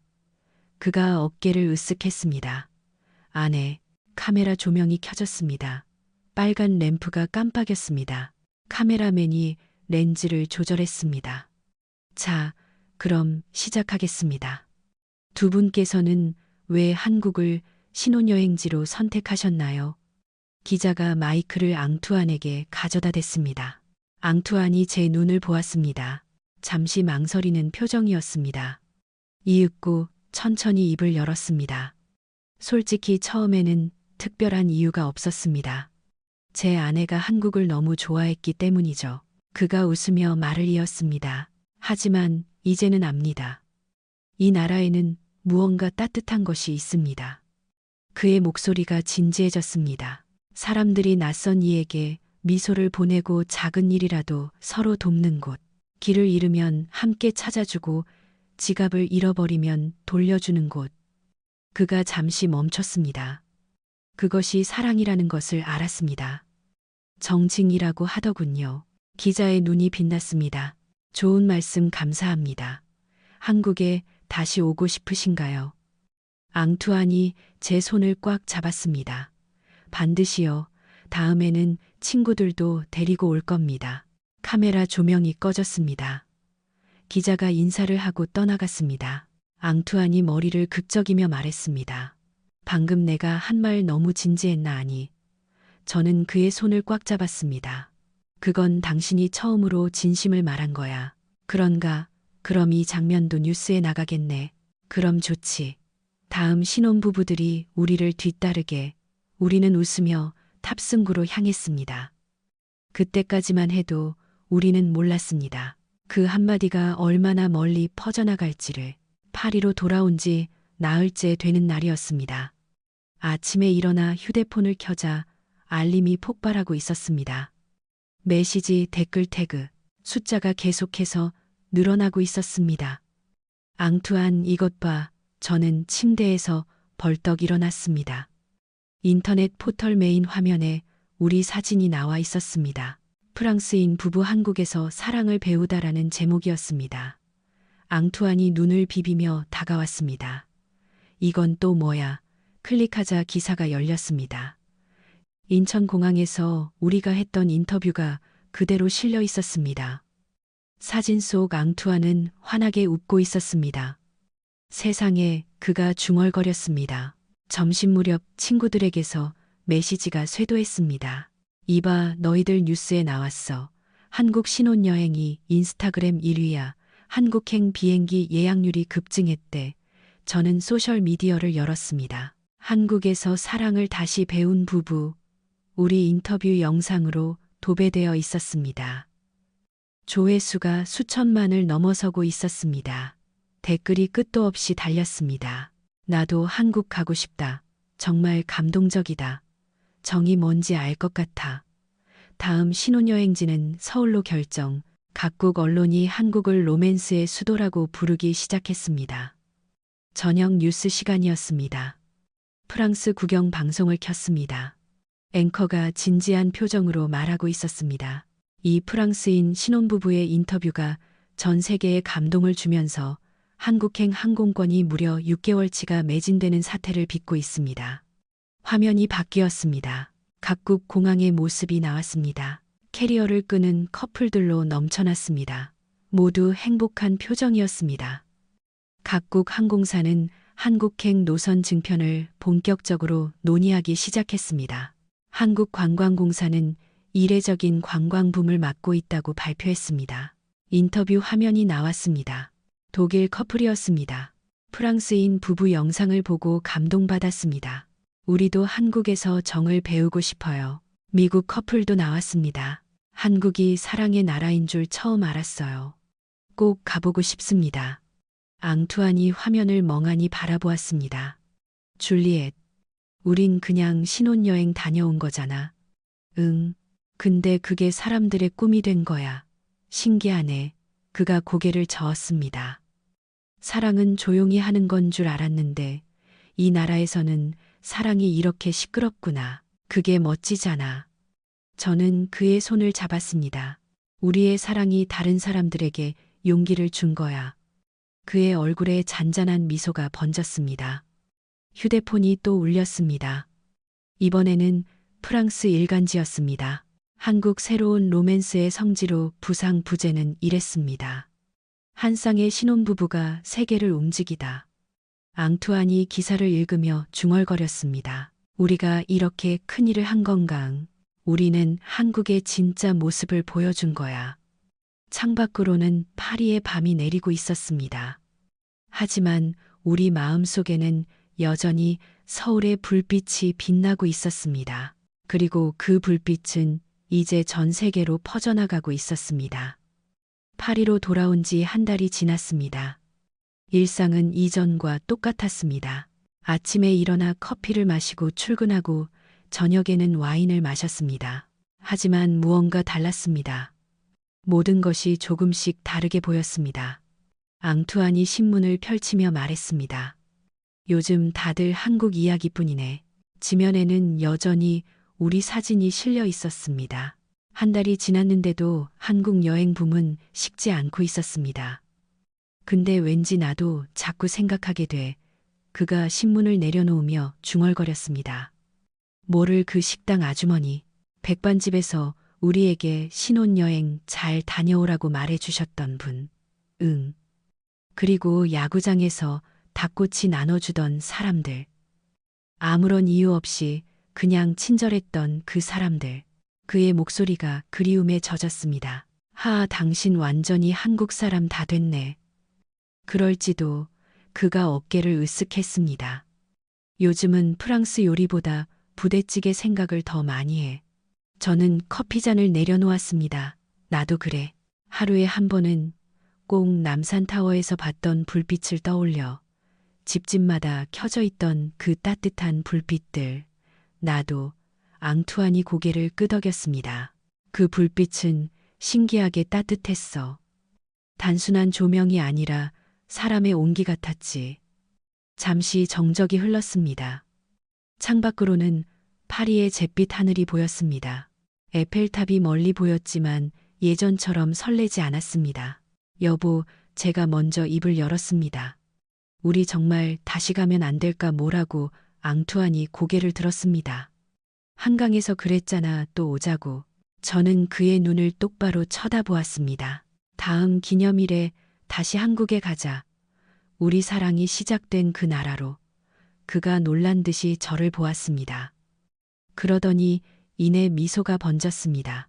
그가 어깨를 으쓱했습니다. 안에 카메라 조명이 켜졌습니다. 빨간 램프가 깜빡였습니다. 카메라맨이 렌즈를 조절했습니다. 자, 그럼 시작하겠습니다. 두 분께서는 왜 한국을 신혼여행지로 선택하셨나요? 기자가 마이크를 앙투안에게 가져다 댔습니다. 앙투안이 제 눈을 보았습니다. 잠시 망설이는 표정이었습니다. 이윽고 천천히 입을 열었습니다. 솔직히 처음에는 특별한 이유가 없었습니다. 제 아내가 한국을 너무 좋아했기 때문이죠. 그가 웃으며 말을 이었습니다. 하지만 이제는 압니다. 이 나라에는 무언가 따뜻한 것이 있습니다. 그의 목소리가 진지해졌습니다. 사람들이 낯선 이에게 미소를 보내고 작은 일이라도 서로 돕는 곳. 길을 잃으면 함께 찾아주고 지갑을 잃어버리면 돌려주는 곳. 그가 잠시 멈췄습니다. 그것이 사랑이라는 것을 알았습니다. 정직이라고 하더군요. 기자의 눈이 빛났습니다. 좋은 말씀 감사합니다. 한국에 다시 오고 싶으신가요? 앙투안이 제 손을 꽉 잡았습니다. 반드시요. 다음에는 친구들도 데리고 올 겁니다. 카메라 조명이 꺼졌습니다. 기자가 인사를 하고 떠나갔습니다. 앙투안이 머리를 극적이며 말했습니다. 방금 내가 한 말 너무 진지했나 아니. 저는 그의 손을 꽉 잡았습니다. 그건 당신이 처음으로 진심을 말한 거야. 그런가? 그럼 이 장면도 뉴스에 나가겠네. 그럼 좋지. 다음 신혼부부들이 우리를 뒤따르게. 우리는 웃으며 탑승구로 향했습니다. 그때까지만 해도 우리는 몰랐습니다. 그 한마디가 얼마나 멀리 퍼져나갈지를. 파리로 돌아온 지 나흘째 되는 날이었습니다. 아침에 일어나 휴대폰을 켜자 알림이 폭발하고 있었습니다. 메시지, 댓글 태그, 숫자가 계속해서 늘어나고 있었습니다. 앙투안 이것 봐. 저는 침대에서 벌떡 일어났습니다. 인터넷 포털 메인 화면에 우리 사진이 나와 있었습니다. 프랑스인 부부 한국에서 사랑을 배우다라는 제목이었습니다. 앙투안이 눈을 비비며 다가왔습니다. 이건 또 뭐야? 클릭하자 기사가 열렸습니다. 인천공항에서 우리가 했던 인터뷰가 그대로 실려 있었습니다. 사진 속 앙투안은 환하게 웃고 있었습니다. 세상에 그가 중얼거렸습니다. 점심 무렵 친구들에게서 메시지가 쇄도했습니다. 이봐 너희들 뉴스에 나왔어. 한국 신혼여행이 인스타그램 1위야. 한국행 비행기 예약률이 급증했대. 저는 소셜미디어를 열었습니다. 한국에서 사랑을 다시 배운 부부. 우리 인터뷰 영상으로 도배되어 있었습니다. 조회수가 수천만을 넘어서고 있었습니다. 댓글이 끝도 없이 달렸습니다. 나도 한국 가고 싶다. 정말 감동적이다. 정이 뭔지 알 것 같아. 다음 신혼여행지는 서울로 결정. 각국 언론이 한국을 로맨스의 수도라고 부르기 시작했습니다. 저녁 뉴스 시간이었습니다. 프랑스 국영 방송을 켰습니다. 앵커가 진지한 표정으로 말하고 있었습니다. 이 프랑스인 신혼부부의 인터뷰가 전 세계에 감동을 주면서 한국행 항공권이 무려 6개월치가 매진되는 사태를 빚고 있습니다. 화면이 바뀌었습니다. 각국 공항의 모습이 나왔습니다. 캐리어를 끄는 커플들로 넘쳐났습니다. 모두 행복한 표정이었습니다. 각국 항공사는 한국행 노선 증편을 본격적으로 논의하기 시작했습니다. 한국관광공사는 이례적인 관광붐을 맞고 있다고 발표했습니다. 인터뷰 화면이 나왔습니다. 독일 커플이었습니다. 프랑스인 부부 영상을 보고 감동받았습니다. 우리도 한국에서 정을 배우고 싶어요. 미국 커플도 나왔습니다. 한국이 사랑의 나라인 줄 처음 알았어요. 꼭 가보고 싶습니다. 앙투안이 화면을 멍하니 바라보았습니다. 줄리엣, 우린 그냥 신혼여행 다녀온 거잖아. 응, 근데 그게 사람들의 꿈이 된 거야. 신기하네. 그가 고개를 저었습니다. 사랑은 조용히 하는 건 줄 알았는데 이 나라에서는 사랑이 이렇게 시끄럽구나. 그게 멋지잖아. 저는 그의 손을 잡았습니다. 우리의 사랑이 다른 사람들에게 용기를 준 거야. 그의 얼굴에 잔잔한 미소가 번졌습니다. 휴대폰이 또 울렸습니다. 이번에는 프랑스 일간지였습니다. 한국 새로운 로맨스의 성지로 부상 부제는 이랬습니다. 한 쌍의 신혼부부가 세계를 움직이다. 앙투안이 기사를 읽으며 중얼거렸습니다. 우리가 이렇게 큰일을 한 건강. 우리는 한국의 진짜 모습을 보여준 거야. 창밖으로는 파리의 밤이 내리고 있었습니다. 하지만 우리 마음속에는 여전히 서울의 불빛이 빛나고 있었습니다. 그리고 그 불빛은 이제 전 세계로 퍼져나가고 있었습니다. 파리로 돌아온 지 한 달이 지났습니다. 일상은 이전과 똑같았습니다. 아침에 일어나 커피를 마시고 출근하고 저녁에는 와인을 마셨습니다. 하지만 무언가 달랐습니다. 모든 것이 조금씩 다르게 보였습니다. 앙투안이 신문을 펼치며 말했습니다. 요즘 다들 한국 이야기뿐이네. 지면에는 여전히 우리 사진이 실려 있었습니다. 한 달이 지났는데도 한국 여행 붐은 식지 않고 있었습니다. 근데 왠지 나도 자꾸 생각하게 돼. 그가 신문을 내려놓으며 중얼거렸습니다. 모를 그 식당 아주머니, 백반집에서 우리에게 신혼여행 잘 다녀오라고 말해주셨던 분. 응. 그리고 야구장에서 닭꼬치 나눠주던 사람들. 아무런 이유 없이 그냥 친절했던 그 사람들. 그의 목소리가 그리움에 젖었습니다. 당신 완전히 한국 사람 다 됐네. 그럴지도. 그가 어깨를 으쓱했습니다. 요즘은 프랑스 요리보다 부대찌개 생각을 더 많이 해. 저는 커피잔을 내려놓았습니다. 나도 그래. 하루에 한 번은 꼭 남산타워에서 봤던 불빛을 떠올려. 집집마다 켜져 있던 그 따뜻한 불빛들. 나도. 앙투안이 고개를 끄덕였습니다. 그 불빛은 신기하게 따뜻했어. 단순한 조명이 아니라 사람의 온기 같았지. 잠시 정적이 흘렀습니다. 창밖으로는 파리의 잿빛 하늘이 보였습니다. 에펠탑이 멀리 보였지만 예전처럼 설레지 않았습니다. 여보, 제가 먼저 입을 열었습니다. 우리 정말 다시 가면 안 될까 뭐라고. 앙투안이 고개를 들었습니다. 한강에서 그랬잖아, 또 오자고. 저는 그의 눈을 똑바로 쳐다보았습니다. 다음 기념일에 다시 한국에 가자. 우리 사랑이 시작된 그 나라로. 그가 놀란 듯이 저를 보았습니다. 그러더니 이내 미소가 번졌습니다.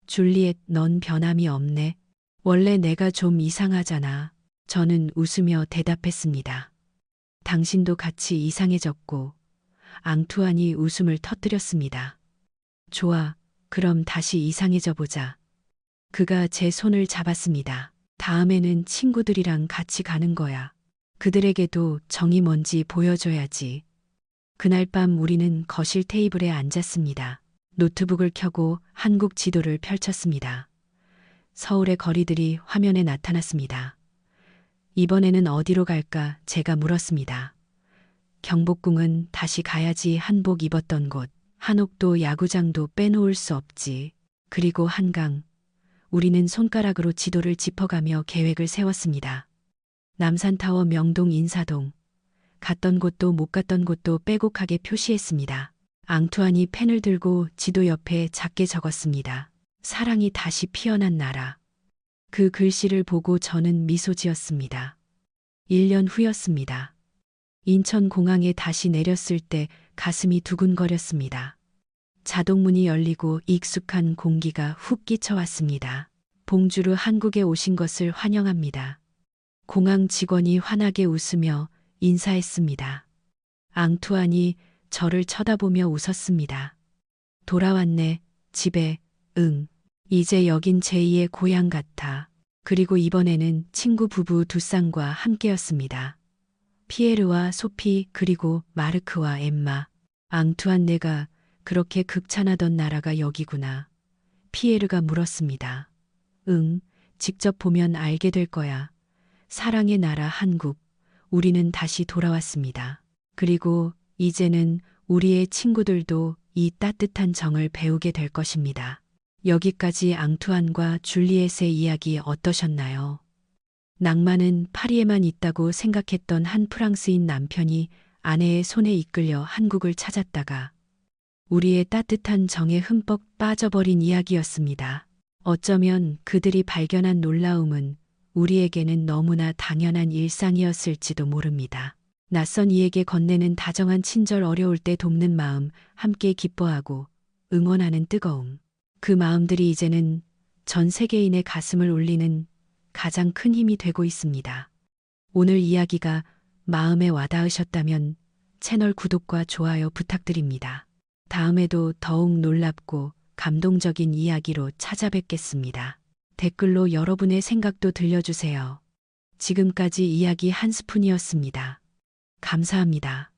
줄리엣, 넌 변함이 없네. 원래 내가 좀 이상하잖아. 저는 웃으며 대답했습니다. 당신도 같이 이상해졌고. 앙투안이 웃음을 터뜨렸습니다. 좋아, 그럼 다시 이상해져 보자. 그가 제 손을 잡았습니다. 다음에는 친구들이랑 같이 가는 거야. 그들에게도 정이 뭔지 보여줘야지. 그날 밤 우리는 거실 테이블에 앉았습니다. 노트북을 켜고 한국 지도를 펼쳤습니다. 서울의 거리들이 화면에 나타났습니다. 이번에는 어디로 갈까? 제가 물었습니다. 경복궁은 다시 가야지. 한복 입었던 곳. 한옥도 야구장도 빼놓을 수 없지. 그리고 한강. 우리는 손가락으로 지도를 짚어가며 계획을 세웠습니다. 남산타워, 명동, 인사동. 갔던 곳도 못 갔던 곳도 빼곡하게 표시했습니다. 앙투안이 펜을 들고 지도 옆에 작게 적었습니다. 사랑이 다시 피어난 나라. 그 글씨를 보고 저는 미소 지었습니다. 1년 후였습니다. 인천공항에 다시 내렸을 때 가슴이 두근거렸습니다. 자동문이 열리고 익숙한 공기가 훅 끼쳐왔습니다. 봉주르, 한국에 오신 것을 환영합니다. 공항 직원이 환하게 웃으며 인사했습니다. 앙투안이 저를 쳐다보며 웃었습니다. 돌아왔네, 집에. 응. 이제 여긴 제2의 고향 같아. 그리고 이번에는 친구 부부 두 쌍과 함께였습니다. 피에르와 소피, 그리고 마르크와 엠마. 앙투안, 내가 그렇게 극찬하던 나라가 여기구나. 피에르가 물었습니다. 응, 직접 보면 알게 될 거야. 사랑의 나라 한국. 우리는 다시 돌아왔습니다. 그리고 이제는 우리의 친구들도 이 따뜻한 정을 배우게 될 것입니다. 여기까지 앙투안과 줄리엣의 이야기 어떠셨나요? 낭만은 파리에만 있다고 생각했던 한 프랑스인 남편이 아내의 손에 이끌려 한국을 찾았다가 우리의 따뜻한 정에 흠뻑 빠져버린 이야기였습니다. 어쩌면 그들이 발견한 놀라움은 우리에게는 너무나 당연한 일상이었을지도 모릅니다. 낯선 이에게 건네는 다정한 친절, 어려울 때 돕는 마음, 함께 기뻐하고 응원하는 뜨거움. 그 마음들이 이제는 전 세계인의 가슴을 울리는 가장 큰 힘이 되고 있습니다. 오늘 이야기가 마음에 와닿으셨다면 채널 구독과 좋아요 부탁드립니다. 다음에도 더욱 놀랍고 감동적인 이야기로 찾아뵙겠습니다. 댓글로 여러분의 생각도 들려주세요. 지금까지 이야기 한 스푼이었습니다. 감사합니다.